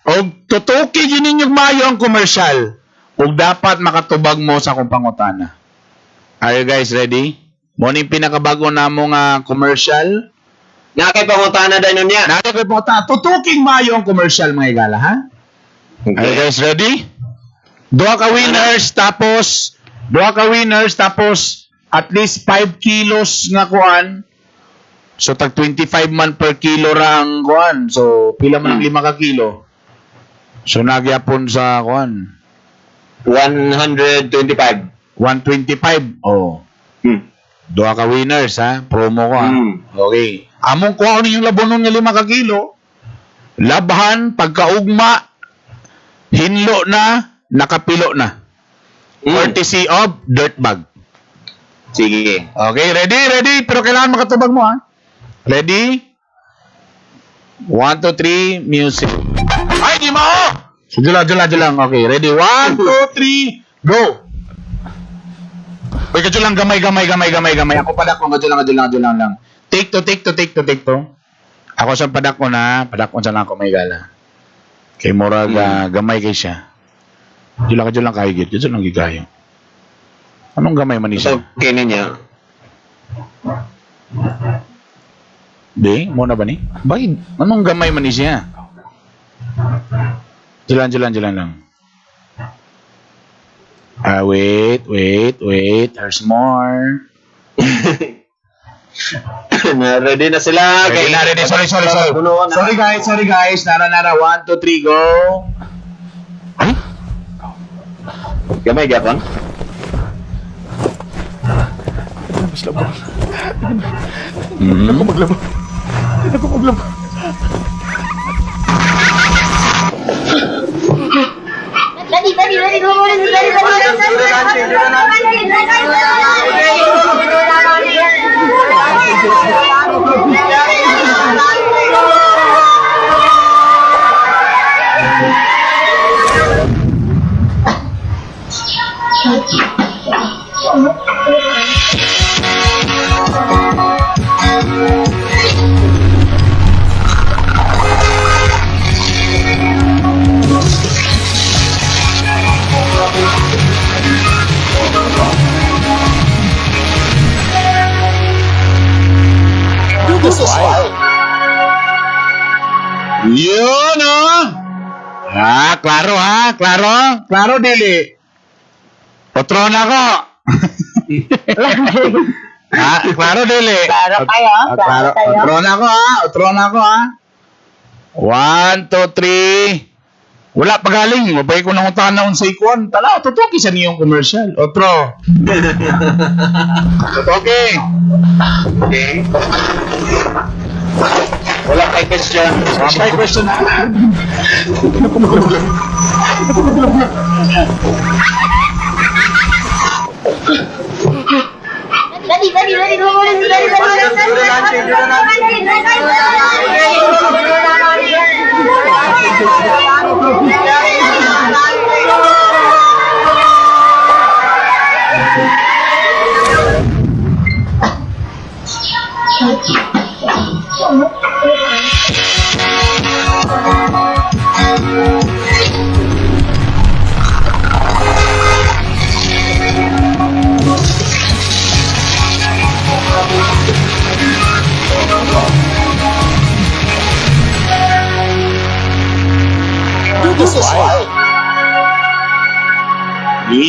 S1: Og tutuki yun ninyong mayo ang commercial. Og dapat makatubag mo sa akong pangutana. Are you guys ready? Mo ni pinakabago namo nga commercial.
S2: Nga kay pangutana dahil nun niya.
S1: Nato po ta tutuking mayo ang commercial mga igala, ha? Are you guys ready? 2 ka winners tapos at least 5 kilos nga kuan. So tag 25 man per kilo ra ang kuan. So pila man ang 5 ka kilo. So nagyapon sa kuan
S2: 125.
S1: 125. Oh. 2 ka winners, ha? Promo ko, ha? Okay. Among kuha yung labonon nga 5 ka kilo. Labhan, pagkaugma, hinlo na, nakapilo na. Courtesy of Dirtbag.
S2: Sige.
S1: Okay, ready? Pero kailangan makatubag mo, ha? Ready? 1, 2, 3, music. Ay, di mo! So, dula lang. Okay, ready? 1, 2, 3, go! Uy, kadyo lang, gamay. Ako padakon, kadyo lang. Take to. Ako sa padakon sa lang ako may gala. Kay Morag, gamay kay siya. Kadyo lang kahigit, kadyo lang gigayo. Anong gamay man ni siya?
S2: Okay na niya.
S1: Di, mo na ba ni? Bakit? Anong gamay man ni siya? Jalan lang. Wait. There's more.
S2: Ready na sila.
S1: Ready. Sorry. Sorry guys. Nara. 1, 2, 3, go. Ay?
S2: Gamay gyapon.
S1: Mas labo. Ako maglabo.
S3: Dali, go.
S1: Yun, oh. Klaro, dili. Otro na ko. Klaro, dili.
S3: Klaro kayo.
S1: Otro na ko, ha. 1, 2, 3. Wala pagaling. Mabay ko nang utahan na unsay kuan. Tala, tutuki sa niyong commercial. Otro. Okay.
S2: Wala kay question.
S1: May question na.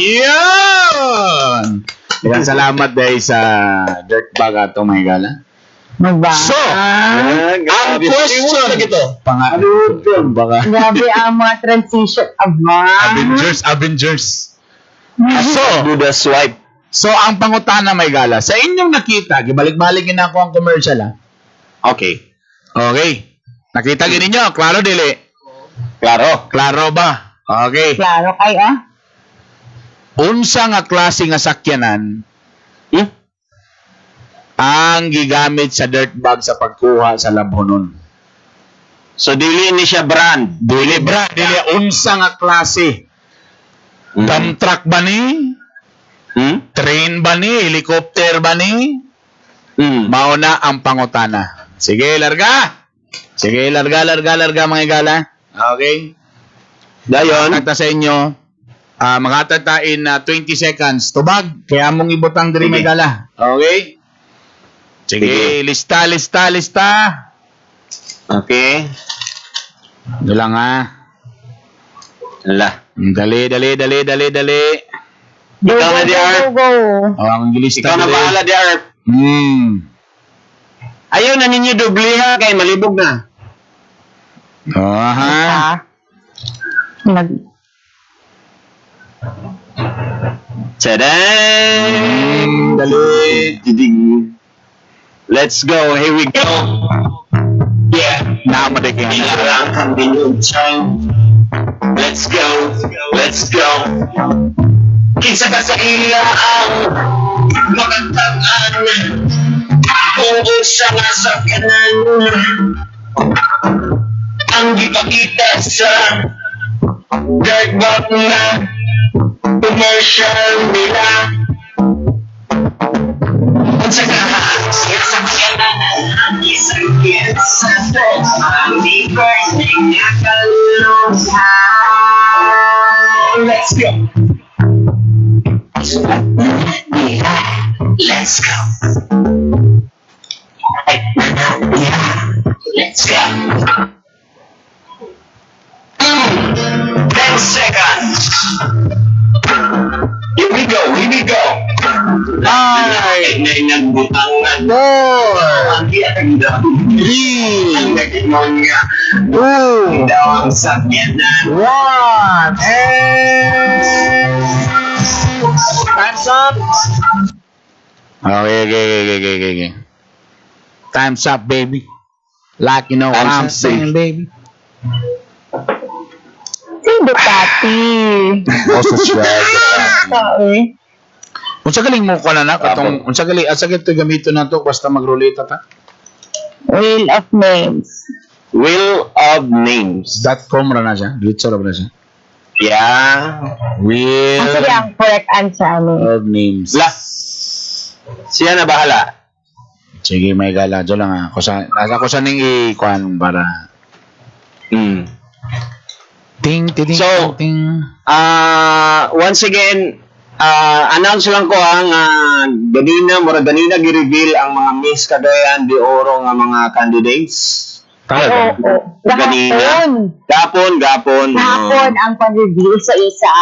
S1: Yan! Yan, salamat dahil sa dirtbag ato, may gala.
S3: Magba.
S1: So, ang question baka
S3: Grabe ang mga transition. Aba.
S1: Avengers.
S2: Do the swipe.
S1: So, ang pangutana, may gala, sa inyong nakita, gibalik-balikin na ako ang commercial,
S2: Okay.
S1: Okay. Nakita gini ninyo, klaro dili.
S2: Klaro.
S1: Klaro ba? Okay.
S3: Klaro kayo.
S1: Unsa nga klase nga sakyanan
S2: Hmm?
S1: ang gigamit sa dirt bag sa pagkuha sa labhonon?
S2: So, dili ni siya brand.
S1: Dili unsa nga klase? Dump truck ba ni? Train ba ni? Helicopter ba ni? Mauna ang pangutana. Sige, larga. Sige, larga mga igala. Okay.
S2: Dayon.
S1: Tagta sa inyo. Makatatain na 20 seconds. Tubag. Kaya mong ibutang diri may gala. Okay? Sige, lista.
S2: Okay.
S1: Ito lang ha.
S2: Ala.
S1: Dali.
S3: Go,
S2: Ikaw na,
S3: go,
S2: DR.
S3: go, go.
S1: Ang gilista.
S2: Ikaw na bahala, DR. Ayaw na ninyo dubliha kay malibog na.
S1: Aha.
S2: Tadang!
S1: Dali.
S2: Diding. Let's go. Here we go. Yeah.
S1: Namadik yan.
S2: Ilarang kang binuntang. Let's go. Kinsa ka sa ilaang makantangan. Kung usa nga sa kanan. Ang gipakita sa dirt bag na commercial nila. Unsa ka sa kanan. Ang isakit sa happy birthday nga kaluluhan. Let's go. Let's go. Let's go. 10 seconds. Here we go. Ay, nagbutang na.
S1: 4,
S2: Ang ganda.
S1: 3,
S2: Ang nagimonya.
S1: 2,
S2: Daw ang sakyanan.
S1: 1, and time's up. Okay. Time's up, baby. Like you know what I'm
S2: Time's up,
S1: saying, baby.
S3: Si Ducati.
S1: Also swag.
S3: Sorry.
S1: Unsa galing mo ko na katong unsa galing asa gito gamito na to basta magruleta ta.
S3: Wheel of Names.
S2: Wheel of Names.
S1: .com ra na siya. Dito ra na siya.
S2: Yeah.
S1: Wheel
S3: Actually, ang correct answer mo.
S1: of names.
S2: La. Siya na bahala.
S1: Sige, may gala. Diyo lang ako sa ning i-kuhan para ting.
S2: So,
S1: ting.
S2: Once again, announce lang ko ang ganina gi-reveal ang mga Miss Cagayan de Oro nga mga candidates.
S1: Talaga.
S3: Oo.
S2: Ganina. Gapon.
S3: Gapon ang pag-reveal sa isa.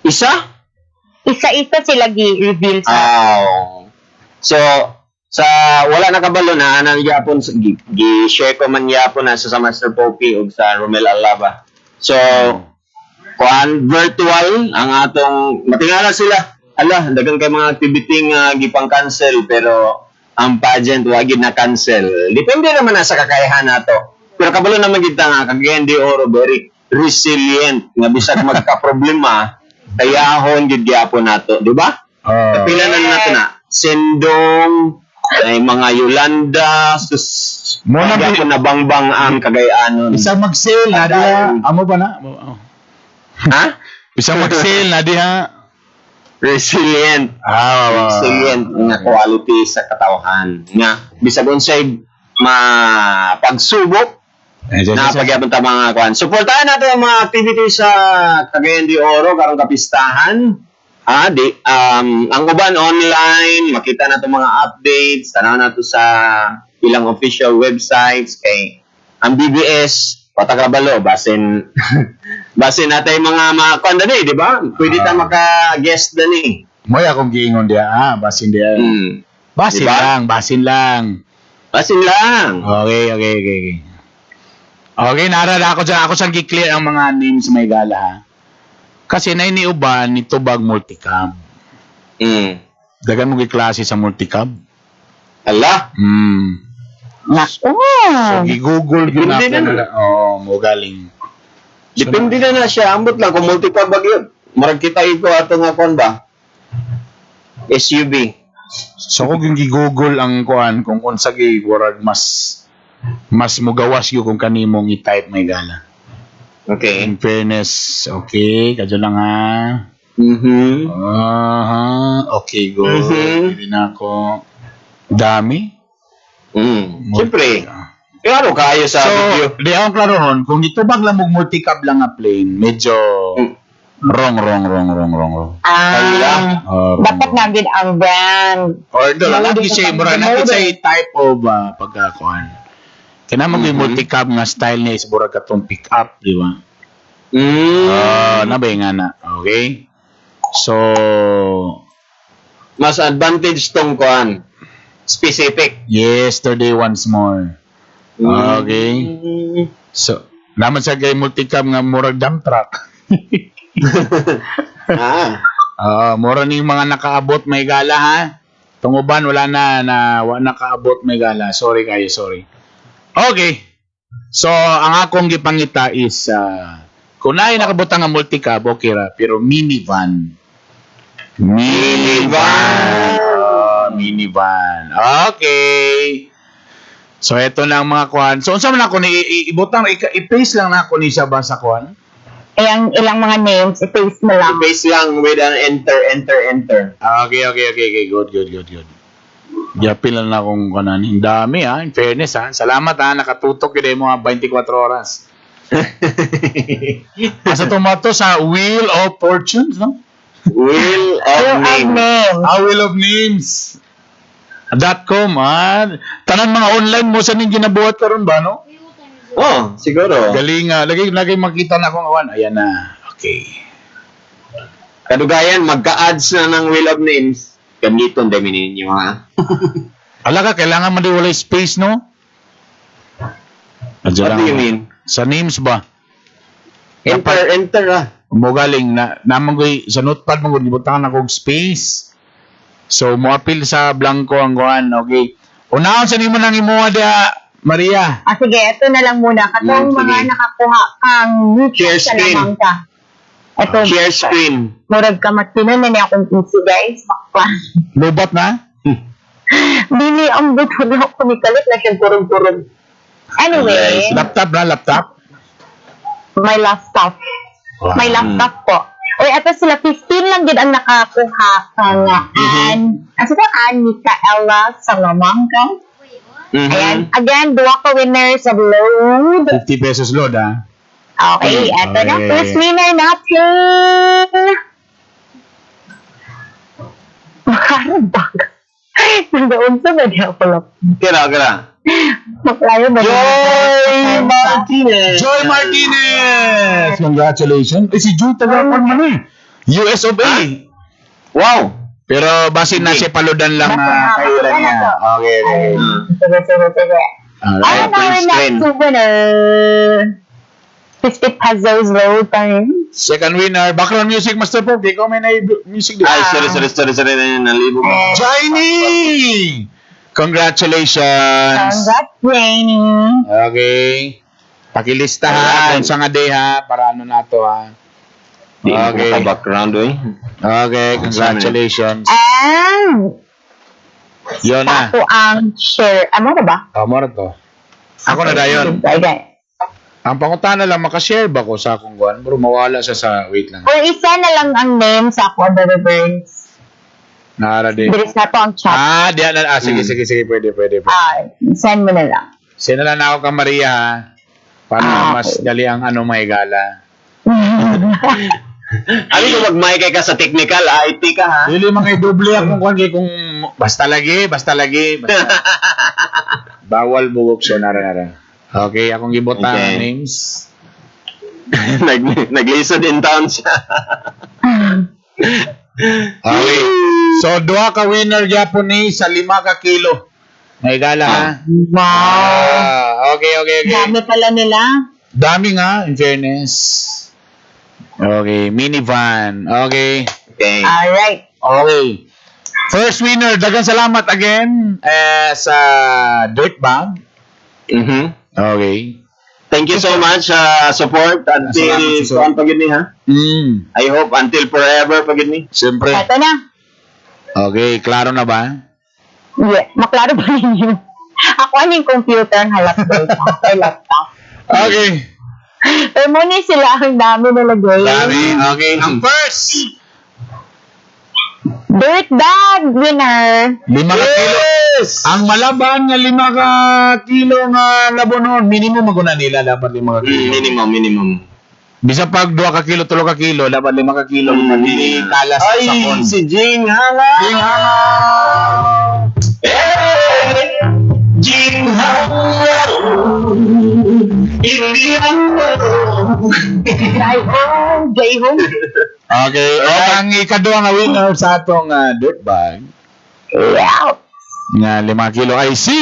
S2: Isa?
S3: Isa-isa sila gi-reveal sa.
S2: So, sa wala na kabalo na anang yapon gi-share ko man yapon na sa Master Poppy ug sa Romel Alaba. So, kuan virtual ang atong matingala sila. Dagang kay mga activity nga gipang cancel pero ang pageant wagid na cancel. Depende naman na sa kakayahan nato. Pero kabalo naman gid ta nga Cagayan de Oro very resilient nga bisag magka-problema kayahon gid gyapon nato, di ba? Kapilanan nato na Sendong ay mga Yolanda
S1: Mo na ba-
S2: gyapon na bangbang ang Cagayanon.
S1: Isa mag-sale na diha. Amo ba na? Oh.
S2: Ha?
S1: Isa mag-sale na diha.
S2: Resilient. Resilient nga quality sa katawhan. Nga bisag unsay mapagsubok na pagyapon ta mga kuan. Suportahan natin ang mga activities sa Cagayan de Oro karong kapistahan. Ang uban online, makita nato mga updates, tanaw nato sa ilang official websites kay ang BBS patakabalo basin basin natay mga kuan dani, di ba? Pwede ta maka-guest dani.
S1: Moy akong giingon diha. Basin diha. Basin
S2: Diba?
S1: lang, basin lang.
S2: Basin lang.
S1: Okay. Okay, narada ako dyan. Ako siyang gi-clear ang mga names may gala, ha? Kasi na iniuban ni Tubag Multicab. Dagan mo klase sa Multicab.
S2: Ala.
S3: Nako.
S1: So, gi-google yun
S2: Depende
S1: ako.
S2: na.
S1: Mo galing.
S2: Depende na siya. Ambot lang kung multi-cab bag yun. Murag kita ito ato nga kuan ba? SUV.
S1: So, kung yung gi-google ang kuan, kung unsa gi-warag mas mugawas yun kung kanimong i-type may gala.
S2: Okay.
S1: In fairness, okay, kadyo lang ha. Okay, go. Hindi na ako. Dami.
S2: Siyempre. Klaro kayo sa video.
S1: So, di akong klaro hon, kung itubag lang mong multi-cab lang nga plane, medyo wrong.
S3: Dapat naging ang brand.
S1: Or lagi siya, mura na siya type of pagkakuan. Kaya naman yung multi-cab nga style niya is mura ka itong pick-up, di ba? Nabay nga na. Okay? So,
S2: Mas advantage tong kuan. Specific.
S1: yesterday once more. Okay? So, naman sa kay multi-cab nga murag dump truck. Mura ni mga nakaabot may gala, ha? Tunguban, wala na nakaabot may gala. Sorry. Okay. So, ang akong gipangita is, kung na nakabutang nga multi-cab, okay ra. Pero minivan. Minivan. Okay. So, ito na ang mga kuhan. So, unsa man ako ni ibutang, i-paste lang na ako ni siya ba sa kuhan?
S3: Ang ilang mga names, i-paste mo lang.
S2: Base lang with an enter.
S1: Okay. Good. Yapin lang na akong kanan. Ang dami, ha. In fairness, ha. Salamat, ha. Nakatutok yun mga 24 oras. Asa tumato sa Wheel of Fortunes, no?
S2: Wheel of Name.
S1: Wheel of Names. .com, ha. Tanan mga online mo sa ning ginabuhat karon ba, no?
S2: Oh, siguro.
S1: Galing, lagay makita na akong awan. Ayan na. Okay.
S2: Kadugayan, magka-ads na ng Wheel of Names. Gamiton dami ninyo, ha?
S1: Alaga, kailangan man din wala space, no?
S2: What do you mean?
S1: Sa names ba?
S2: Enter, ha?
S1: Mo galing na naman sa notepad mo gibutangan ako og space. So mo appeal sa blanco ang kuan, okay. Unahon sa nimo nang imuha dia, Maria.
S3: Sige, ito na lang muna. Katong mga nakakuha kang
S2: Share screen.
S3: Ito.
S2: Share screen.
S3: Murag ka matinan na niya akong PC, guys. Bakla.
S1: Lobat na?
S3: Dili ang buto na ako kumikalit na siyang kurog-kurog. Anyway.
S1: Laptop na, laptop?
S3: My laptop.
S1: Wow.
S3: My laptop po. Uy, ato sila 15 lang din ang nakakuha kang Micaela Salamanca. Ayan. Again, duwa ka winners of load.
S1: 50 pesos load, ha?
S3: Okay, eto na.
S1: Okay.
S3: First winner natin. Makarabag. Nandoon sa ba niya pala?
S2: Kira.
S3: Maklayo ba?
S1: Joy Martinez! Congratulations! Si Joy taga-kon man eh. US of A.
S2: Wow!
S1: Pero basin na siya paludan lang na kailan niya. Okay.
S3: Sige.
S1: Alright.
S3: Our next winner. 50 pesos load time.
S1: Second winner, background music, Master Pop. Di ko may music dito.
S2: Ay, sorry. Nalibog ako.
S1: Johnny! Congratulations.
S3: Congrats, Rainy.
S1: Okay. Pakilista ha. Sa nga day ha. Para ano na to ha.
S2: Okay.
S1: Okay.
S2: Background eh.
S1: Okay. Congratulations.
S3: And,
S1: Yun na.
S3: ako ang share. Ano na ba?
S1: Mo na to. Ako na dayon.
S3: Okay.
S1: Ang pangutan na lang, makashare ba ko sa akong guwan? Bro, mawala siya sa, wait lang.
S3: Or isa na lang ang name sa ako, the reverse.
S1: Nara din.
S3: Bilis na to ang chat.
S1: Diyan na. Sige, pwede.
S3: Send mo na lang.
S1: Sinala na ako ka Maria ha. Para mas
S3: okay.
S1: dali ang ano may gala.
S2: Abi ko magmaykay ka sa technical, IT ka ha.
S1: Dili mga doble akong kuwan kay kung basta lagi. Bawal bugok so nara. Okay, akong gibutan
S2: Okay.
S1: names.
S2: Nag-listen in town siya.
S1: Okay. So, duha ka winner gyapon ni sa 5 ka kilo. May gala ha.
S3: Wow.
S1: Okay.
S3: Dami pala nila.
S1: Dami nga, in fairness. Okay, minivan. Okay.
S2: Okay.
S3: Alright.
S1: Okay. First winner, daghang salamat again sa dirt bag.
S2: Mhm.
S1: Okay.
S2: Thank you so much support until
S1: Salamat, sir.
S2: saan pagid ni ha. I hope until forever pagid ni.
S1: Siyempre.
S3: Ito na.
S1: Okay, klaro na ba?
S3: Yeah, maklaro ba ninyo? Ako ano yung computer ang halap ko. Or laptop.
S1: Okay.
S3: Pero muna sila ang dami nalagay.
S1: Dami. Okay. Ang first,
S3: Dirt bag winner.
S1: 5 ka kilo. Ang malaban nga 5 ka kilo nga labonon, minimum maguna nila dapat 5 ka kilo.
S2: Minimum.
S1: Bisa pag 2 ka kilo, 3 ka kilo, dapat 5 ka kilo. Hindi kalas sa kon.
S2: Si Jing Hanga. Jing Hanga.
S3: Jay home.
S1: Okay. Ang ikaduha nga winner sa atong dirt bag
S3: Wow.
S1: nga 5 kilo ay si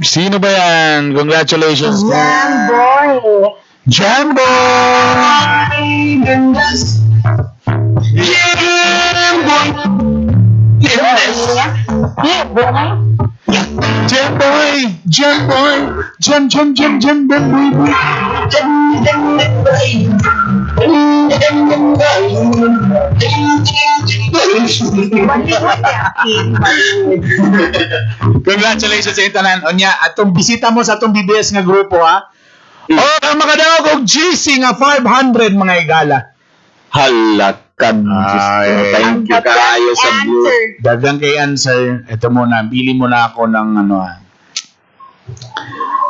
S1: sino ba yan? Congratulations.
S3: Young boy.
S1: Jambo!
S3: Yeah, boy.
S1: Jamboy! Jam boy. Congratulations sa tanan. Onya, atong bisita mo sa atong BBS nga grupo ha. Oh, ang makadawag og GC nga 500 mga igala.
S2: Halakad.
S1: Ay.
S2: Thank you kayo sa blue.
S1: Dagang kay answer, ito muna, pili mo na ako ng ano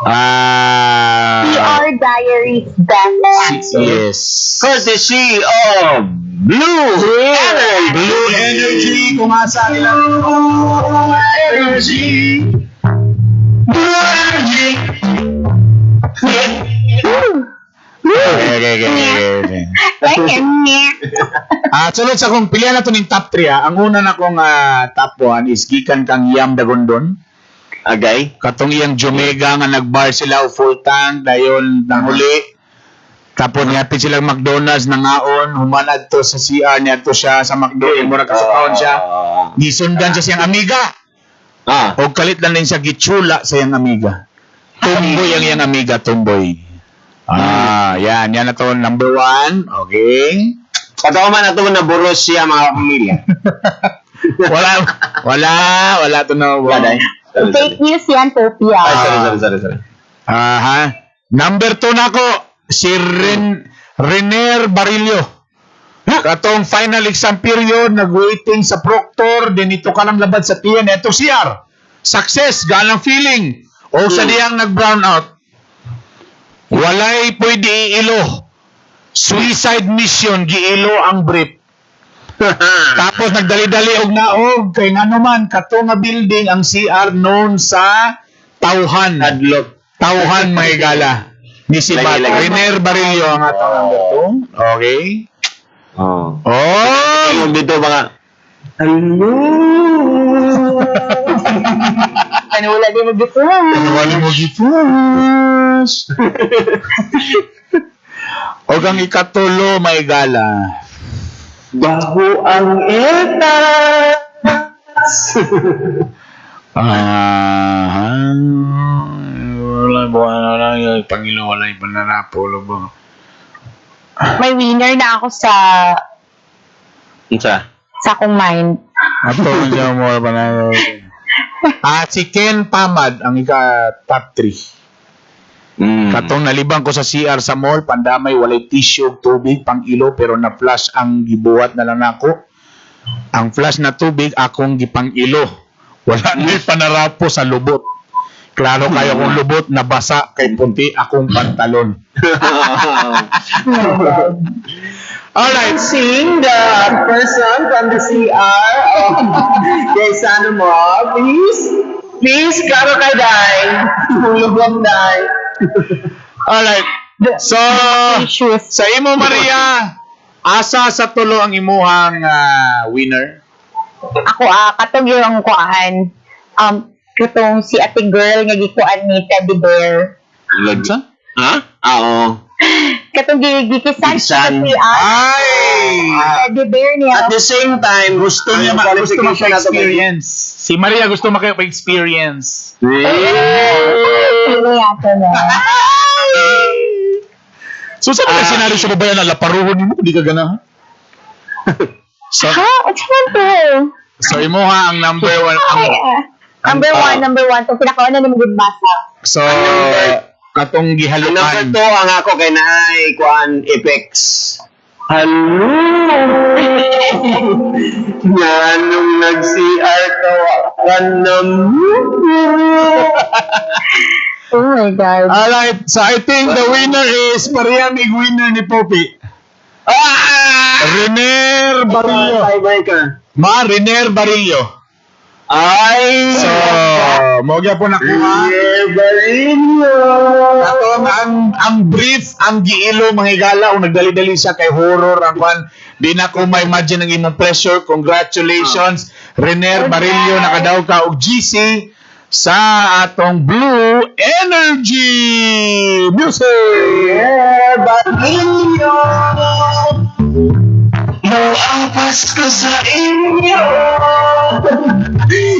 S3: PR Diaries best answer.
S1: yes.
S2: Courtesy of Blue Energy.
S1: Blue Energy, kung asa nila. Blue Energy. Blue Energy. Okay. Sunod sa kung pilihan na ito ng top 3 ang una na kong top 1 is gikan kang Yam Dagondon.
S2: Agay.
S1: Katong iyang Jomega nga nagbar sila o full tank dayon nahuli. Tapos niapit silang McDonald's nangaon, humanad to sa CR niya to siya sa McDonald's, mura kasakaon siya. Gisundan siya siyang amiga. O kalit lang din siya gitsula sa iyang amiga. Tumboy ang iyang amiga, tumboy. Yan na to number 1. Okay.
S2: Patawa man ito na buros siya mga pamilya.
S1: Wala to na.
S3: Fake news yan, Topia.
S2: Sorry.
S1: Number 2 na ko, si Rener Barillo. Katong final exam period, nag-waiting sa proctor, din ito ka lang labad sa tiyan. Ito CR. Success, ganang feeling. O sa diyang nag-brown out. Walay pwede iilo. Suicide mission, giilo ang brief. Tapos nagdali-dali og naog kay ngano man kato nga building ang CR known sa Tauhan. Tauhan may gala. Ni si Rener Barillo ang atong number 2. Okay.
S2: Yung dito mga
S3: Ano wala din
S1: mag-difference. O ang ikatulo may gala.
S2: Bago ang etas.
S1: Wala yung Panginoon, wala yung pananapo.
S3: May winner na ako sa
S2: Isa.
S3: akong mind.
S1: Ato, siya mo pananapo. Si Ken Pamad, ang top 3. Katong nalibang ko sa CR sa mall, pandamay, walay tissue, tubig, pang ilo, pero na-flash ang gibuhat na lang ako. Ang flash na tubig, akong gipang ilo. Wala na panarapo sa lubot. Klaro kayo kung lubot, nabasa kay punti akong pantalon. Alright.
S2: Seeing the person from the CR. Guys, ano mo? Please, karo kay Day. Lubog Day.
S1: Alright. So,
S3: Issues.
S1: sa imo, Maria, asa sa tulo ang imuhang winner?
S3: Ako katong yung kuan. Katong si ate girl nga gikuan ni Teddy Bear.
S1: Lagsa?
S2: Ha? Oo.
S3: Katong gikisan sa
S2: Gikisan.
S3: si Teddy Bear niya.
S2: At the same time, gusto niya
S1: Gusto maka-experience. Si Maria gusto maka-experience.
S3: Ano yato na?
S1: So, saan ka sinari sa babayan na laparuhon mo? Hindi ka ganahan? So,
S3: Ha? What's one to?
S1: so imuha ang number 1.
S3: Number one. Itong pinakauna na magbasa.
S1: So, katong
S2: Number
S1: gihalukan.
S2: 2, ang ako kay Nay, kuan, Apex. Hello! Nganong nag-CR ka na
S3: Oh my God.
S1: Alright, so I think the winner is Pariamig winner ni Poppy. Rener Barillo.
S2: Tiebreaker.
S1: Rener Barillo.
S2: Ay!
S1: So, mogya po nakuha.
S2: Barillo!
S1: Katong ang brief, ang giilo, mga higala, o nagdali-dali siya kay horror, ang kwan, di na ko ma-imagine ang imong pressure. Congratulations, Rener Barillo, nakadaw ka og GC sa atong Blue Energy Music!
S2: Barillo! Mo ang Pasko sa inyo!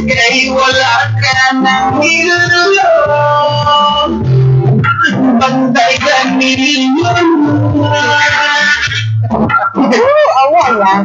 S2: Kay wala ka nang ilo! Bantay ka milyon!
S3: Awa yan.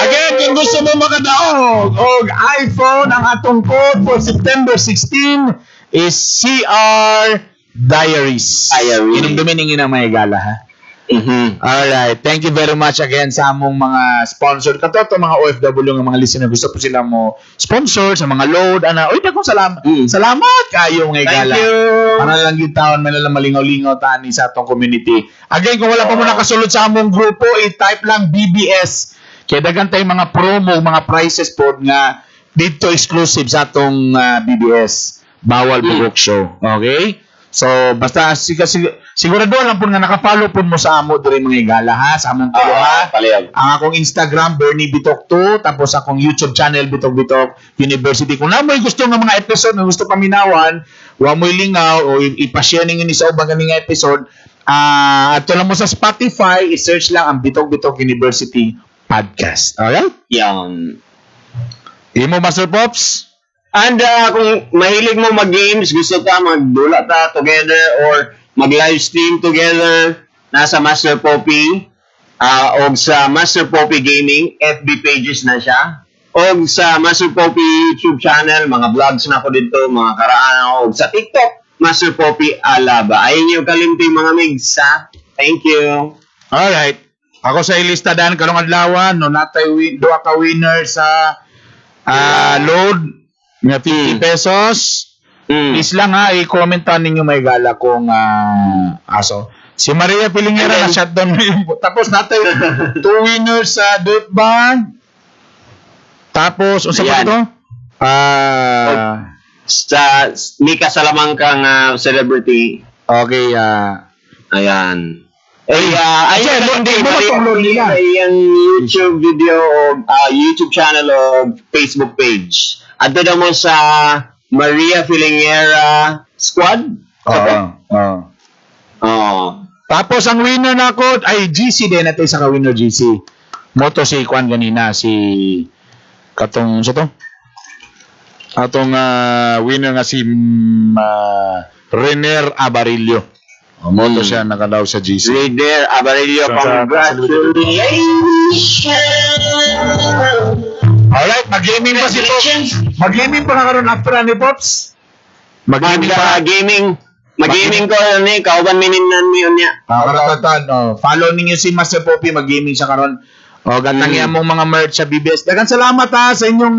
S1: Again, kung gusto mo makadaog og iPhone, ang atong code for September 16 is CR Diaries.
S2: Diaries.
S1: Inumdumin ng mga higala, ha? Alright, thank you very much again sa among mga sponsor. Katoto mga OFW ng mga listener, gusto po sila mo sponsor sa mga load. Uy, dagong salamat. Salamat kayo mga
S2: Thank
S1: igala.
S2: you!
S1: Para lang yung taon, may nalang malingaw-lingaw tani sa atong community. Again, kung wala pa mo nakasulod sa among grupo, i-type lang BBS. Kaya dagan tayong mga promo, mga prices po nga dito exclusive sa atong BBS. Bawal Bugok Show. Okay? So, basta sigurado lang po nga nakafollow po mo sa amo diri mga igala, ha? Sa among tulo, ha?
S2: Palihag.
S1: Ang akong Instagram, Bernie Bitok 2, tapos akong YouTube channel, Bitok Bitok University. Kung na mo'y gusto ng mga episode, na gusto paminawan, wa mo'y lingaw, o ipashare ninyo ni sa ubang ganing episode, ato lang mo sa Spotify, i-search lang ang Bitok Bitok University Podcast. Alright?
S2: Yan.
S1: Imo, Master Pops?
S2: And kung mahilig mo mag-games, gusto ka magdula ta together or mag-live stream together, nasa Master Poppy, o sa Master Poppy Gaming, FB pages na siya. O sa Master Poppy YouTube channel, mga vlogs na ako dito, mga karaan ako. O sa TikTok, Master Poppy Alaba. Ayun yung kalimting mga migs, ha? Thank you.
S1: Alright. Ako sa ilistadan karong adlaw, no natay duha ka winner sa load nga 50 pesos. Please lang ha, i-commentan ninyo may gala kung aso. Si Maria Pilingera na shutdown mo yung... Tapos natay 2 winners sa Dirt Bar. Tapos, unsa pa
S2: Ayan.
S1: ito?
S2: Sa Mika Salamangkang celebrity.
S1: Okay,
S2: Ayan. Ayun,
S1: hindi mo matulog nila.
S2: Yung YouTube video o YouTube channel o Facebook page. Ato na mo sa Maria Filingera Squad.
S1: Oo. Tapos ang winner na ko ay GC din natin sa ka-winner GC. Moto si Kwan ganina, si katong sa to? Atong winner nga si Rener Abarillo. Moto siya nakadaw sa GC.
S2: Leader Abarillo,
S1: Alright, mag-gaming pa si Pops. Mag-gaming pa na karon after ni Pops. Mag-gaming pa.
S2: Mag-gaming ko ni kauban mininan mi unya.
S1: Karatatan, follow ninyo si Master Poppy, mag-gaming siya karon. Gatangyan mong mga merch sa BBS. Dagan salamat sa inyong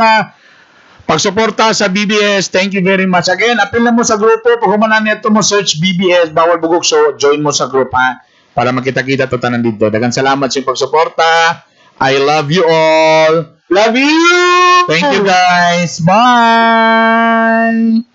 S1: pagsuporta sa BBS. Thank you very much. Again, apil na mo sa grupo. Pag humanan nito mo search BBS, Bawal Bugok Show, join mo sa group para makita-kita to tanan dito. Dagan salamat sa pagsuporta. I love you all.
S2: Love you!
S1: Thank you guys. Bye!